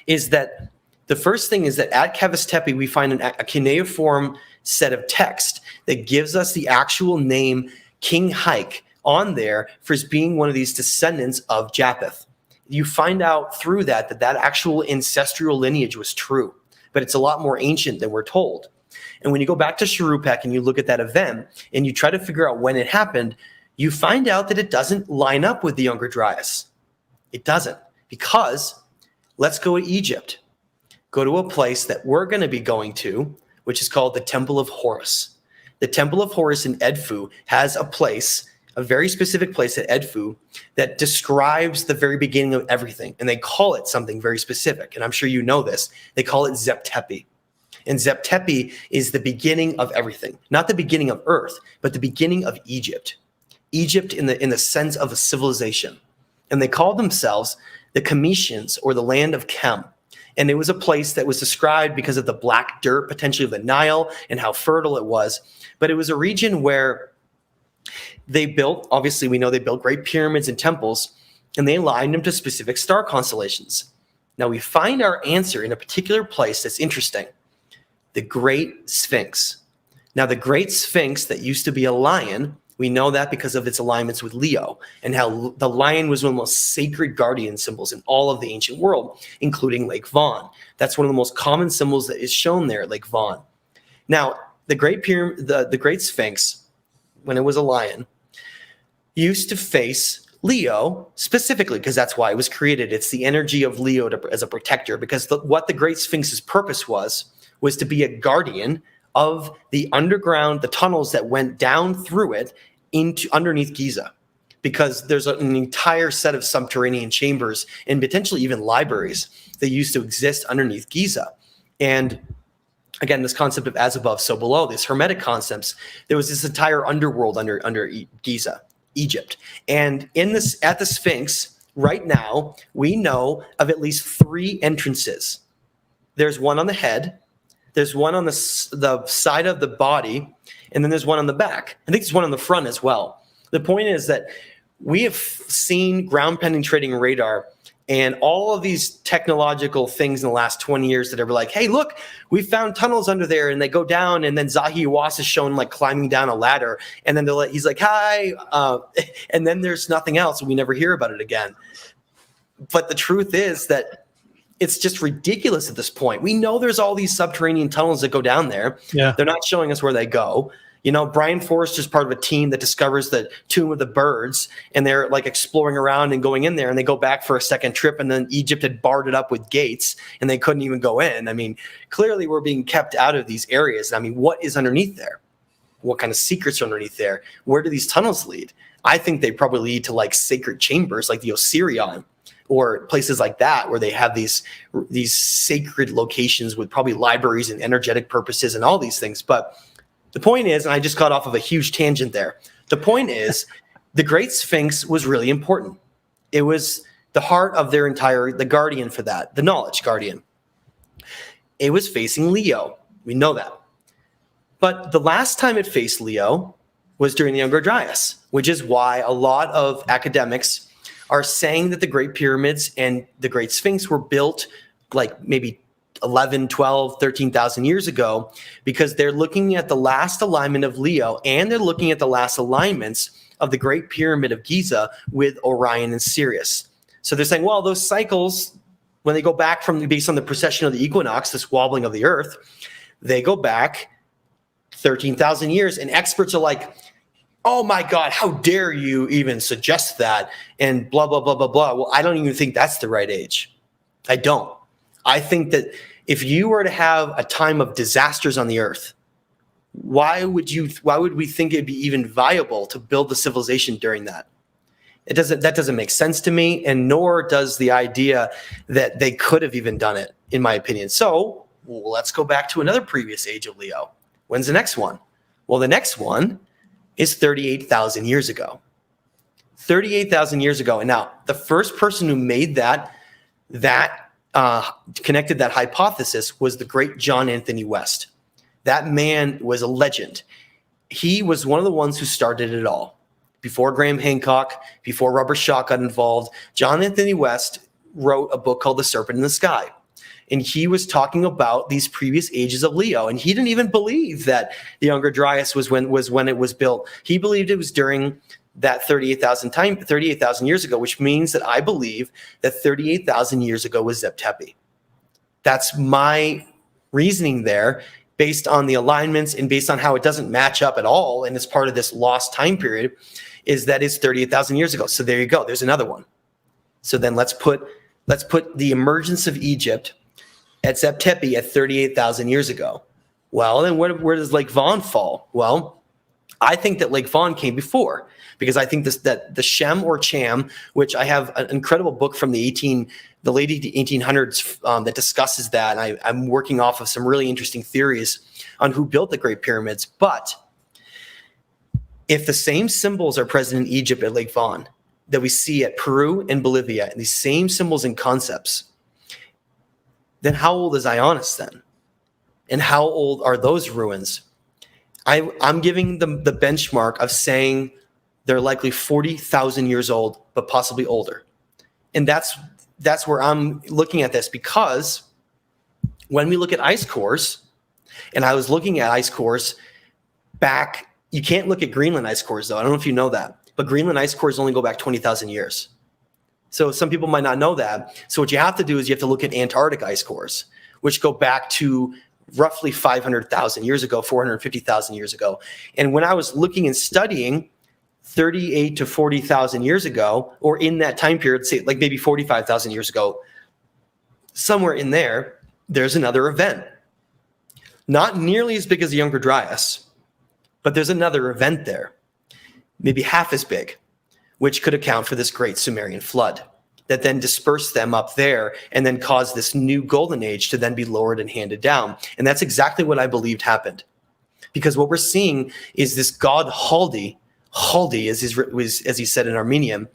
is that the first thing is that at Cavus Tepe, we find a cuneiform set of text that gives us the actual name King Haik on there for his being one of these descendants of Japheth. You find out through that actual ancestral lineage was true, but it's a lot more ancient than we're told. And when you go back to Shuruppak and you look at that event and you try to figure out when it happened, you find out that it doesn't line up with the Younger Dryas. It doesn't, because let's go to Egypt. Go to a place that we're going to be going to, which is called the Temple of Horus. The Temple of Horus in Edfu has a place, a very specific place at Edfu that describes the very beginning of everything. And they call it something very specific. And I'm sure you know this. They call it Zep Tepe. And Zep Tepe is the beginning of everything. Not the beginning of Earth, but the beginning of Egypt. Egypt in the sense of a civilization. And they called themselves the Kametians, or the land of Kem. And it was a place that was described because of the black dirt, potentially of the Nile, and how fertile it was. But it was a region where they built, obviously we know they built great pyramids and temples, and they aligned them to specific star constellations. Now we find our answer in a particular place that's interesting. The Great Sphinx. Now the Great Sphinx that used to be a lion, we know that because of its alignments with Leo and how the lion was one of the most sacred guardian symbols in all of the ancient world, including Lake Van. That's one of the most common symbols that is shown there at Lake Van. Now, the Great Sphinx, when it was a lion, used to face Leo specifically because that's why it was created. It's the energy of Leo as a protector, because what the Great Sphinx's purpose was to be a guardian of the underground, the tunnels that went down through it into underneath Giza, because there's an entire set of subterranean chambers and potentially even libraries that used to exist underneath Giza. And again, this concept of as above, so below, these hermetic concepts, there was this entire underworld under Giza. Egypt. And at the Sphinx, right now, we know of at least 3 entrances. There's one on the head, there's one on the side of the body, and then there's one on the back. I think there's one on the front as well. The point is that we have seen ground penetrating radar and all of these technological things in the last 20 years that are like, hey, look, we found tunnels under there, and they go down, and then Zahi Hawass is shown like climbing down a ladder, and then he's like, hi, and then there's nothing else, and we never hear about it again. But the truth is that it's just ridiculous at this point. We know there's all these subterranean tunnels that go down there. Yeah. They're not showing us where they go. You know, Brian Forrester's part of a team that discovers the Tomb of the Birds, and they're like exploring around and going in there, and they go back for a second trip, and then Egypt had barred it up with gates, and they couldn't even go in. I mean, clearly we're being kept out of these areas. I mean, what is underneath there? What kind of secrets are underneath there? Where do these tunnels lead? I think they probably lead to like sacred chambers like the Osirion, or places like that where they have these sacred locations with probably libraries and energetic purposes and all these things. But the point is, and I just got off of a huge tangent there. The point is, the Great Sphinx was really important. It was the heart of the guardian for that, the knowledge guardian. It was facing Leo. We know that. But the last time it faced Leo was during the Younger Dryas, which is why a lot of academics are saying that the Great Pyramids and the Great Sphinx were built like maybe 11, 12, 13,000 years ago, because they're looking at the last alignment of Leo, and they're looking at the last alignments of the Great Pyramid of Giza with Orion and Sirius. So they're saying, well, those cycles, when they go back based on the precession of the equinox, this wobbling of the earth, they go back 13,000 years, and experts are like, oh my God, how dare you even suggest that? And blah, blah, blah, blah, blah. Well, I don't even think that's the right age. I don't. I think that if you were to have a time of disasters on the earth, why would we think it'd be even viable to build the civilization during that? That doesn't make sense to me, and nor does the idea that they could have even done it, in my opinion. So let's go back to another previous age of Leo. When's the next one? Well, the next one is 38,000 years ago. 38,000 years ago. And now the first person who made that connected that hypothesis was the great John Anthony West. That man was a legend. He was one of the ones who started it all. Before Graham Hancock, before Robert Shaw got involved, John Anthony West wrote a book called The Serpent in the Sky. And he was talking about these previous ages of Leo. And he didn't even believe that the Younger Dryas was when it was built. He believed it was during that 38,000 years ago, which means that I believe that 38,000 years ago was Zeb Tepe. That's my reasoning there, based on the alignments and based on how it doesn't match up at all, and it's part of this lost time period, is that it's 38,000 years ago. So there you go. There's another one. So then let's put the emergence of Egypt at Zeb Tepe at 38,000 years ago. Well, then where does Lake Von fall? Well, I think that Lake Von came before, because I think that the Shem or Cham, which I have an incredible book from the late 1800s that discusses that. And I'm working off of some really interesting theories on who built the Great Pyramids. But if the same symbols are present in Egypt at Lake Von that we see at Peru and Bolivia, and these same symbols and concepts, then how old is Ionis then? And how old are those ruins? I'm giving them the benchmark of saying they're likely 40,000 years old, but possibly older. And that's where I'm looking at this, because when we look at ice cores, and I was looking at ice cores back, you can't look at Greenland ice cores though. I don't know if you know that, but Greenland ice cores only go back 20,000 years. So some people might not know that. So what you have to do is you have to look at Antarctic ice cores, which go back to roughly 500,000 years ago, 450,000 years ago. And when I was looking and studying 38 to 40,000 years ago, or in that time period, say like maybe 45,000 years ago, somewhere in there, there's another event. Not nearly as big as the Younger Dryas, but there's another event there, maybe half as big, which could account for this great Sumerian flood that then dispersed them up there and then caused this new golden age to then be lowered and handed down. And that's exactly what I believed happened. Because what we're seeing is this god Haldi Haldi, as he said in Armenian,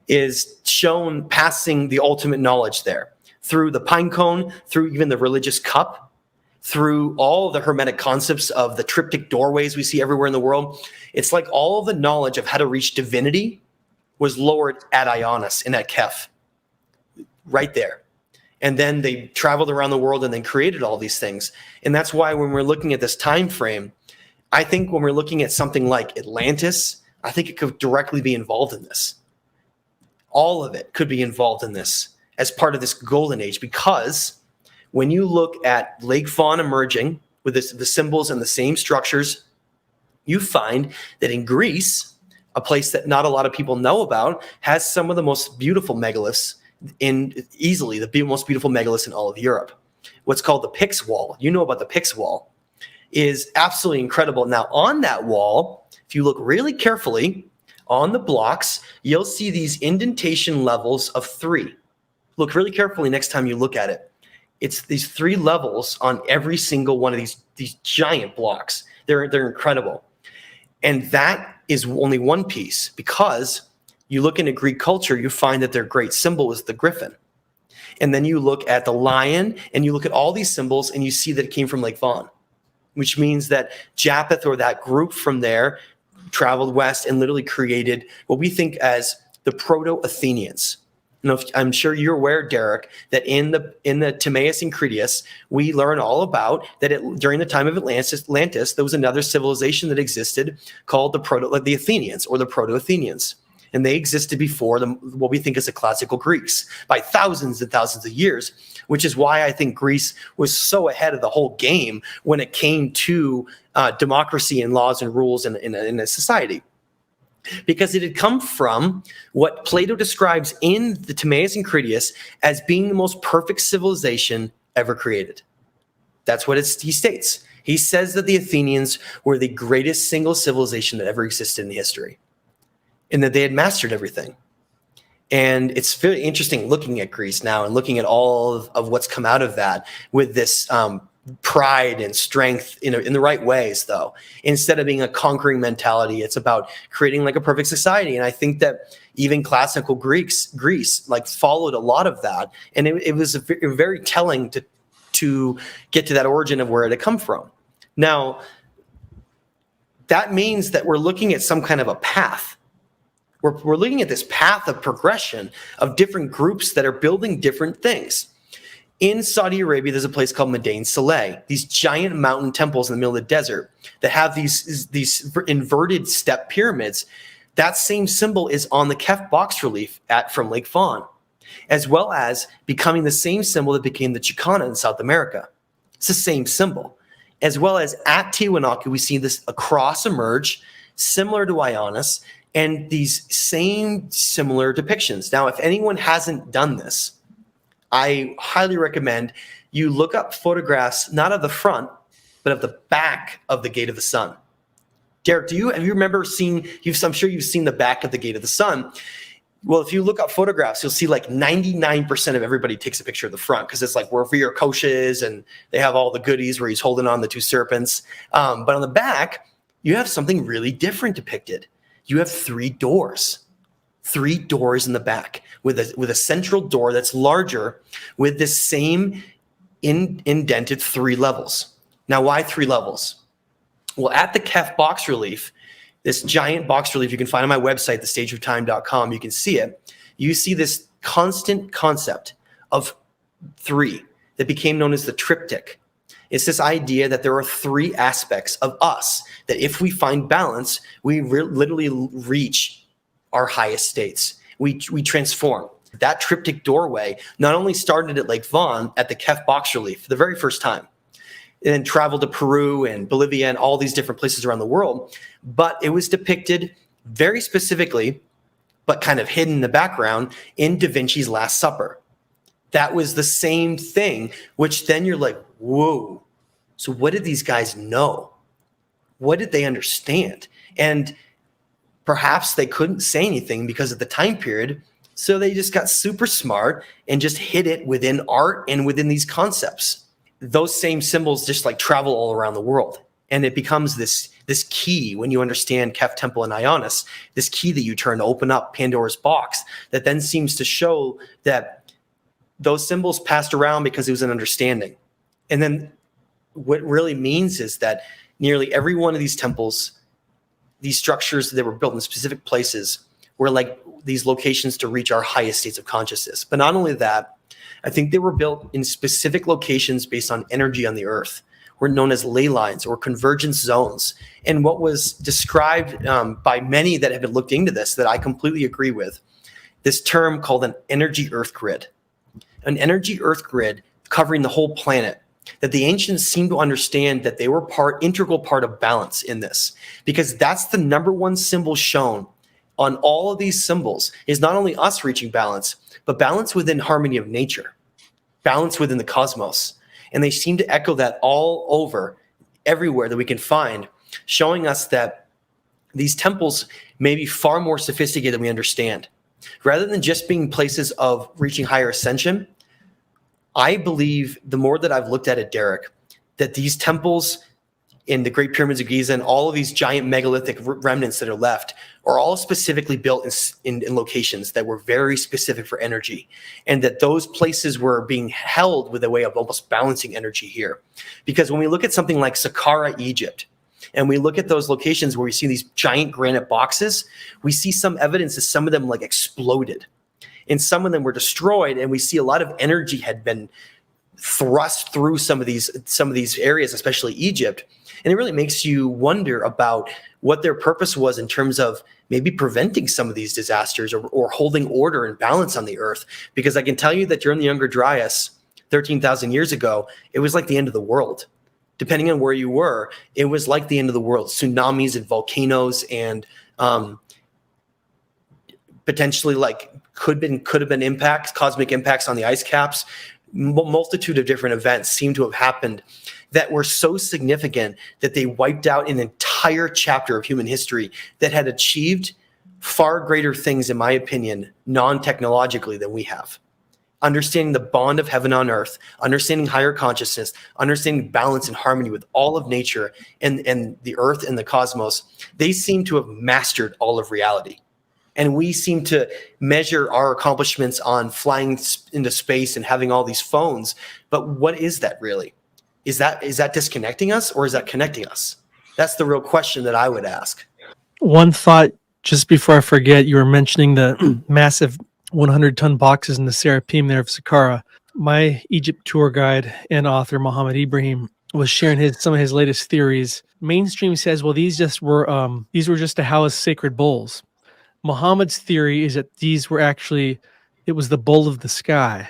is shown passing the ultimate knowledge there through the pine cone, through even the religious cup, through all the hermetic concepts of the triptych doorways we see everywhere in the world. It's like all of the knowledge of how to reach divinity was lowered at Ionis and at Kef, right there. And then they traveled around the world and then created all these things. And that's why when we're looking at this time frame, I think when we're looking at something like Atlantis, I think it could directly be involved in this. All of it could be involved in this as part of this golden age, because when you look at Lake Fawn emerging with the symbols and the same structures, you find that in Greece, a place that not a lot of people know about, has some of the most beautiful megaliths, easily the most beautiful megaliths in all of Europe. What's called the Pix Wall. You know about the Pix Wall. Is absolutely incredible. Now, on that wall, if you look really carefully on the blocks, you'll see these indentation levels of 3. Look really carefully next time you look at it. It's these 3 levels on every single one of these giant blocks. They're incredible. And that is only one piece, because you look into Greek culture, you find that their great symbol is the griffin. And then you look at the lion, and you look at all these symbols, and you see that it came from Lake Fawn, which means that Japheth, or that group from there, traveled west and literally created what we think as the Proto-Athenians. I'm sure you're aware, Derek, that in the Timaeus and Critias, we learn all about that during the time of Atlantis, there was another civilization that existed called the Athenians, or the Proto-Athenians. And they existed before what we think is the classical Greeks by thousands and thousands of years, which is why I think Greece was so ahead of the whole game when it came to democracy and laws and rules in a society. Because it had come from what Plato describes in the Timaeus and Critias as being the most perfect civilization ever created. That's what he states. He says that the Athenians were the greatest single civilization that ever existed in history, and that they had mastered everything. And it's very interesting looking at Greece now and looking at all of what's come out of that with this pride and strength in the right ways, though. Instead of being a conquering mentality, it's about creating like a perfect society. And I think that even classical Greece like followed a lot of that. And it was very telling to get to that origin of where it had come from. Now, that means that we're looking at some kind of a path. We're looking at this path of progression of different groups that are building different things. In Saudi Arabia, there's a place called Madain Saleh, these giant mountain temples in the middle of the desert that have these inverted step pyramids. That same symbol is on the Kef box relief from Lake Fawn, as well as becoming the same symbol that became the Chicana in South America. It's the same symbol. As well as at Teotihuacan, we see a cross emerge, similar to Ionis, and these same similar depictions. Now, if anyone hasn't done this, I highly recommend you look up photographs, not of the front, but of the back of the Gate of the Sun. Derek, have you remember seeing, I'm sure you've seen the back of the Gate of the Sun. Well, if you look up photographs, you'll see like 99% of everybody takes a picture of the front, because it's like where Viracocha is, and they have all the goodies where he's holding on the 2 serpents. But on the back, you have something really different depicted. You have 3 doors. 3 doors in the back with a central door that's larger with this same indented 3 levels. Now, why 3 levels? Well, at the Kef box relief, this giant box relief you can find on my website, thestageoftime.com, you can see it. You see this constant concept of 3 that became known as the triptych. It's this idea that there are 3 aspects of us that if we find balance, we literally reach our highest states. We transform. That triptych doorway not only started at Lake Fawn at the Kef box relief for the very first time, and then traveled to Peru and Bolivia and all these different places around the world, but it was depicted very specifically, but kind of hidden in the background, in Da Vinci's Last Supper. That was the same thing, which then you're like, whoa. So what did these guys know? What did they understand? And perhaps they couldn't say anything because of the time period, so they just got super smart and just hid it within art and within these concepts. Those same symbols just like travel all around the world. And it becomes this key when you understand Kef Temple and Ionis, this key that you turn to open up Pandora's box that then seems to show that those symbols passed around because it was an understanding. And then what it really means is that nearly every one of these temples, these structures that were built in specific places, were like these locations to reach our highest states of consciousness. But not only that, I think they were built in specific locations based on energy on the earth, were known as ley lines or convergence zones. And what was described by many that have been looked into this, that I completely agree with, this term called an energy earth grid. An energy earth grid covering the whole planet, that the ancients seem to understand that they were integral part of balance in this, because that's the number one symbol shown on all of these symbols, is not only us reaching balance, but balance within harmony of nature, balance within the cosmos. And they seem to echo that all over, everywhere that we can find, showing us that these temples may be far more sophisticated than we understand. Rather than just being places of reaching higher ascension, I believe, the more that I've looked at it, Derek, that these temples in the Great Pyramids of Giza and all of these giant megalithic remnants that are left are all specifically built in locations that were very specific for energy, and that those places were being held with a way of almost balancing energy here. Because when we look at something like Saqqara, Egypt, and we look at those locations where we see these giant granite boxes, we see some evidence that some of them like exploded and some of them were destroyed, and we see a lot of energy had been thrust through some of these areas, especially Egypt. And it really makes you wonder about what their purpose was in terms of maybe preventing some of these disasters or holding order and balance on the earth. Because I can tell you that during the Younger Dryas, 13,000 years ago, it was like the end of the world. Depending on where you were, it was like the end of the world. Tsunamis and volcanoes and potentially like could have been impacts, cosmic impacts on the ice caps. Multitude of different events seem to have happened that were so significant that they wiped out an entire chapter of human history that had achieved far greater things, in my opinion, non-technologically than we have. Understanding the bond of heaven on earth, understanding higher consciousness, understanding balance and harmony with all of nature and the earth and the cosmos, they seem to have mastered all of reality. And we seem to measure our accomplishments on flying into space and having all these phones. But what is that really? Is that disconnecting us, or is that connecting us? That's the real question that I would ask. One thought, just before I forget, you were mentioning the massive 100-ton boxes in the Serapeum there of Saqqara. My Egypt tour guide and author, Mohammed Ibrahim, was sharing some of his latest theories. Mainstream says, well, these were just to house sacred bulls. Muhammad's theory is that these were actually, it was the bull of the sky.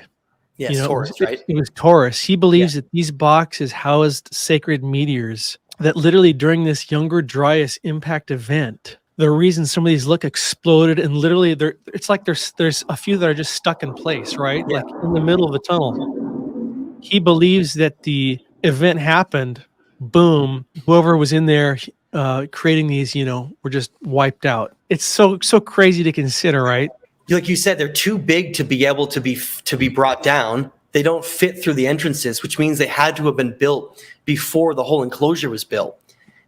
Yes, Taurus, right? It was Taurus. He believes that these boxes housed sacred meteors that literally during this Younger Dryas impact event, the reason some of these look exploded and literally it's like there's a few that are just stuck in place, right? Yeah. Like in the middle of a tunnel. He believes that the event happened, boom, whoever was in there creating these, were just wiped out. It's so crazy to consider, right? Like you said, they're too big to be able to be brought down. They don't fit through the entrances, which means they had to have been built before the whole enclosure was built,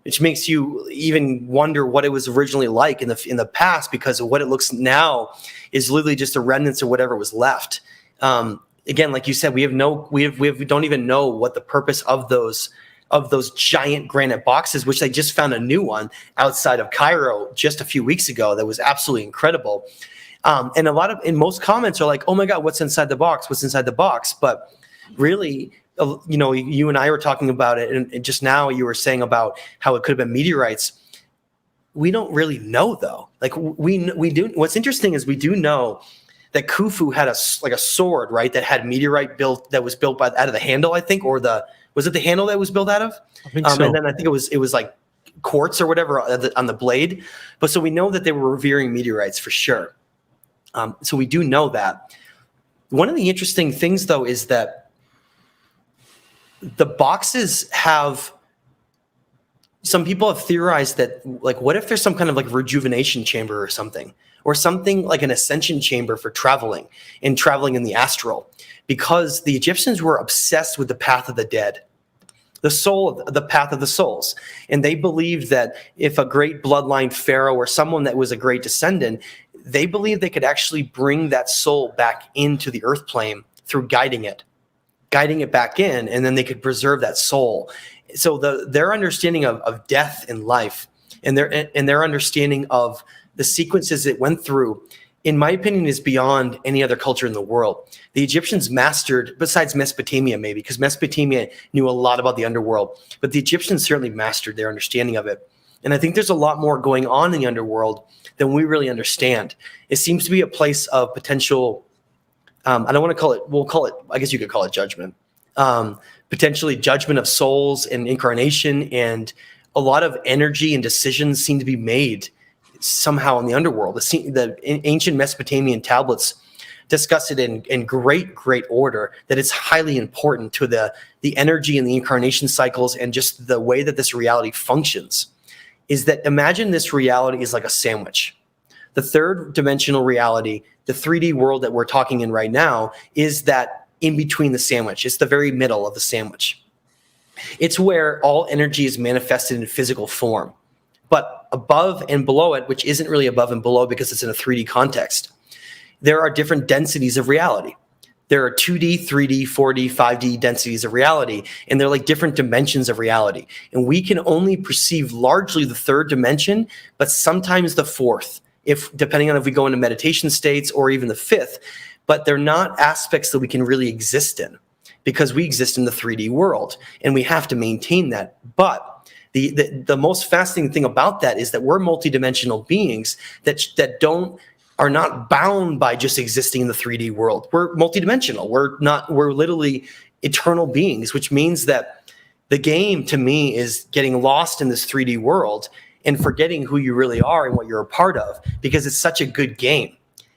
which makes you even wonder what it was originally like in the past, because of what it looks now is literally just a remnants of whatever was left. Again, like you said, we don't even know what the purpose of those giant granite boxes, which they just found a new one outside of Cairo just a few weeks ago that was absolutely incredible. And most comments are like, oh my God, what's inside the box? What's inside the box? But really, you and I were talking about it, and just now you were saying about how it could have been meteorites. We don't really know though. Like we do. What's interesting is we do know that Khufu had a sword, right? That had meteorite that was built out of the handle, I think, was it the handle that was built out of? I think so. And then I think it was like quartz or whatever on the blade. But so we know that they were revering meteorites for sure. So we do know that. One of the interesting things, though, is that the boxes have. Some people have theorized that, like, what if there's some kind of like rejuvenation chamber or something like an ascension chamber for traveling in the astral, because the Egyptians were obsessed with the path of the dead. the soul, the path of the souls. And they believed that if a great bloodline pharaoh or someone that was a great descendant, they believed they could actually bring that soul back into the earth plane through guiding it back in, and then they could preserve that soul. So their understanding of death and life, and their understanding of the sequences it went through, in my opinion, is beyond any other culture in the world. The Egyptians mastered, besides Mesopotamia maybe, because Mesopotamia knew a lot about the underworld, but the Egyptians certainly mastered their understanding of it. And I think there's a lot more going on in the underworld than we really understand. It seems to be a place of potential, I don't want to call it, we'll call it, I guess you could call it judgment. Potentially judgment of souls and incarnation, and a lot of energy and decisions seem to be made somehow in the underworld. The ancient Mesopotamian tablets discuss it in great order, that it's highly important to the energy and the incarnation cycles and just the way that this reality functions. Is that, imagine this reality is like a sandwich. The third dimensional reality, the 3D world that we're talking in right now, is that in between the sandwich. It's the very middle of the sandwich. It's where all energy is manifested in physical form. But above and below it, which isn't really above and below because it's in a 3D context, there are different densities of reality. There are 2D, 3D, 4D, 5D densities of reality, and they're like different dimensions of reality. And we can only perceive largely the third dimension, but sometimes the fourth, depending on if we go into meditation states, or even the fifth. But they're not aspects that we can really exist in, because we exist in the 3D world, and we have to maintain that. But the most fascinating thing about that is that we're multidimensional beings that are not bound by just existing in the 3D world. We're multidimensional. We're literally eternal beings, which means that the game to me is getting lost in this 3D world and forgetting who you really are and what you're a part of, because it's such a good game,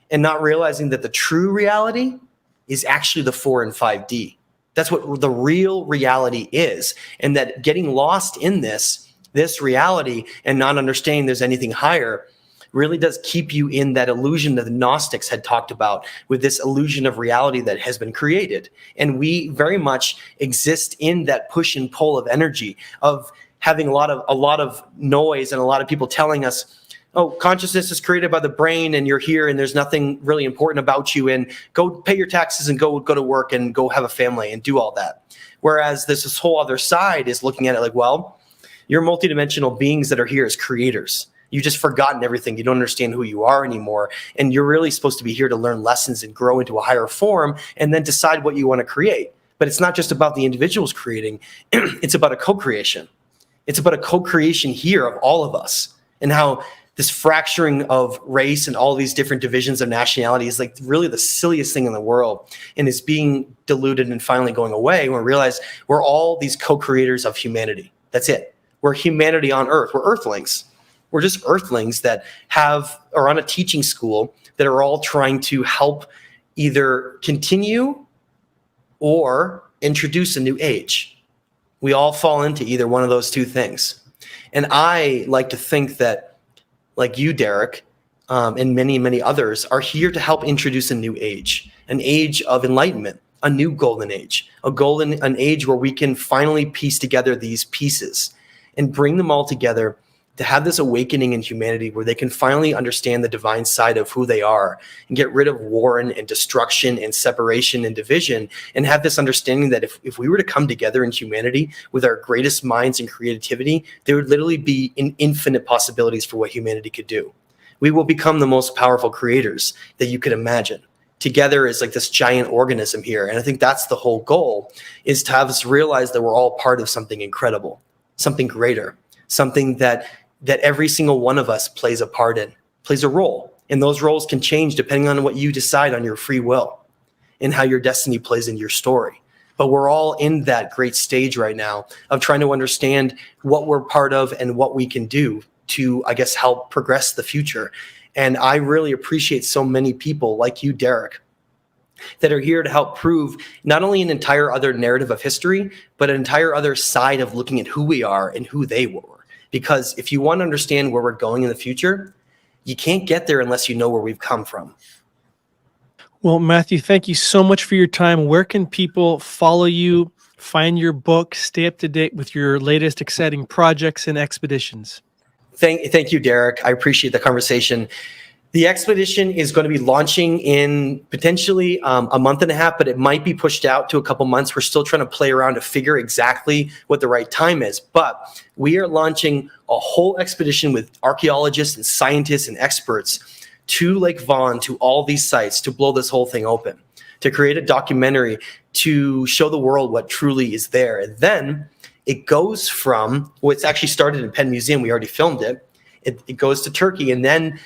and not realizing that the true reality is actually the 4 and 5D. That's what the real reality is. And that getting lost in this reality and not understanding there's anything higher really does keep you in that illusion that the Gnostics had talked about, with this illusion of reality that has been created. And we very much exist in that push and pull of energy, of having a lot of noise and a lot of people telling us, oh, consciousness is created by the brain, and you're here, and there's nothing really important about you, and go pay your taxes and go to work and go have a family and do all that. Whereas this whole other side is looking at it like, well, you're multidimensional beings that are here as creators. You've just forgotten everything. You don't understand who you are anymore. And you're really supposed to be here to learn lessons and grow into a higher form, and then decide what you want to create. But it's not just about the individuals creating. It's about a co-creation. It's about a co-creation here of all of us, and how this fracturing of race and all these different divisions of nationality is like really the silliest thing in the world, and is being diluted and finally going away when we realize we're all these co-creators of humanity. That's it. We're humanity on Earth. We're Earthlings. We're just Earthlings that are on a teaching school that are all trying to help either continue or introduce a new age. We all fall into either one of those two things. And I like to think that, like you, Derek, and many, many others, are here to help introduce a new age, an age of enlightenment, a new golden age, an age where we can finally piece together these pieces and bring them all together to have this awakening in humanity, where they can finally understand the divine side of who they are, and get rid of war and destruction and separation and division, and have this understanding that if we were to come together in humanity with our greatest minds and creativity, there would literally be infinite possibilities for what humanity could do. We will become the most powerful creators that you could imagine. Together is like this giant organism here. And I think that's the whole goal, is to have us realize that we're all part of something incredible, something greater, something that every single one of us plays a part in, plays a role. And those roles can change depending on what you decide on your free will and how your destiny plays into your story. But we're all in that great stage right now of trying to understand what we're part of and what we can do to, I guess, help progress the future. And I really appreciate so many people like you, Derek, that are here to help prove not only an entire other narrative of history, but an entire other side of looking at who we are and who they were. Because if you want to understand where we're going in the future, you can't get there unless you know where we've come from. Well, Matthew, thank you so much for your time. Where can people follow you, find your book, stay up to date with your latest exciting projects and expeditions? Thank you, Derek. I appreciate the conversation. The expedition is going to be launching in potentially a month and a half, but it might be pushed out to a couple months. We're still trying to play around to figure exactly what the right time is. But we are launching a whole expedition with archaeologists and scientists and experts to Lake Vaughan, to all these sites, to blow this whole thing open, to create a documentary to show the world what truly is there. And then it goes from, well, it's actually started in Penn Museum. We already filmed it. It goes to Turkey, and then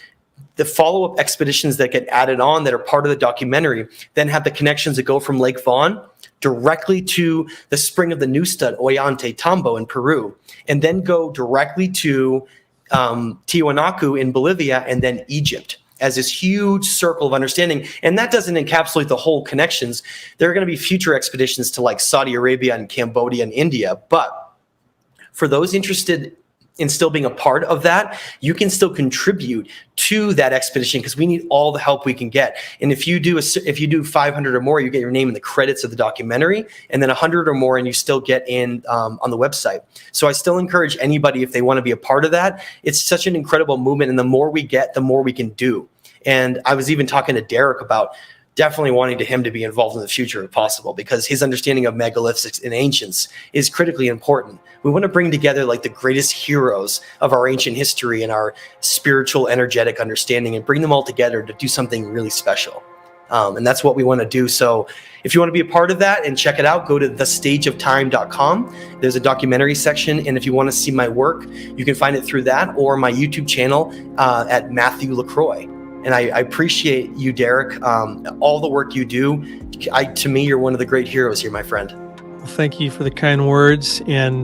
the follow-up expeditions that get added on that are part of the documentary then have the connections that go from Lake Vaughan directly to the spring of the new stud, Ollantaytambo in Peru, and then go directly to Tiwanaku in Bolivia, and then Egypt as this huge circle of understanding. And that doesn't encapsulate the whole connections. There are going to be future expeditions to like Saudi Arabia and Cambodia and India. But for those interested in still being a part of that, you can still contribute to that expedition, because we need all the help we can get. And if you do 500 or more, you get your name in the credits of the documentary, and then 100 or more, and you still get in on the website. So I still encourage anybody, if they want to be a part of that. It's such an incredible movement, and the more we get, the more we can do. And I was even talking to Derek about definitely wanting him to be involved in the future if possible, because his understanding of megalithics and ancients is critically important. We want to bring together like the greatest heroes of our ancient history and our spiritual, energetic understanding, and bring them all together to do something really special. And that's what we want to do. So if you want to be a part of that and check it out, go to thestageoftime.com. There's a documentary section. And if you want to see my work, you can find it through that or my YouTube channel at Matthew LaCroix. And I appreciate you, Derek, all the work you do. To me, you're one of the great heroes here, my friend. Well, thank you for the kind words. And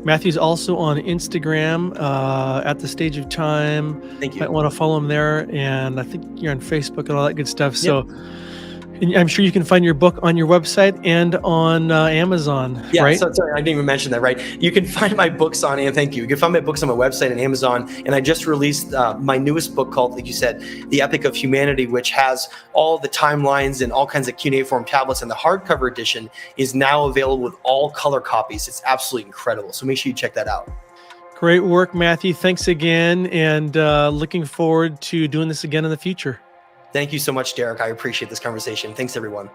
Matthew's also on Instagram at The Stage of Time. Thank you. Might want to follow him there. And I think you're on Facebook and all that good stuff. So and I'm sure you can find your book on your website and on Amazon, right? So sorry, I didn't even mention that, right? You can find my books on, and thank you. You can find my books on my website and Amazon. And I just released my newest book called, like you said, The Epic of Humanity, which has all the timelines and all kinds of cuneiform tablets. And the hardcover edition is now available with all color copies. It's absolutely incredible. So make sure you check that out. Great work, Matthew. Thanks again. And looking forward to doing this again in the future. Thank you so much, Derek. I appreciate this conversation. Thanks, everyone.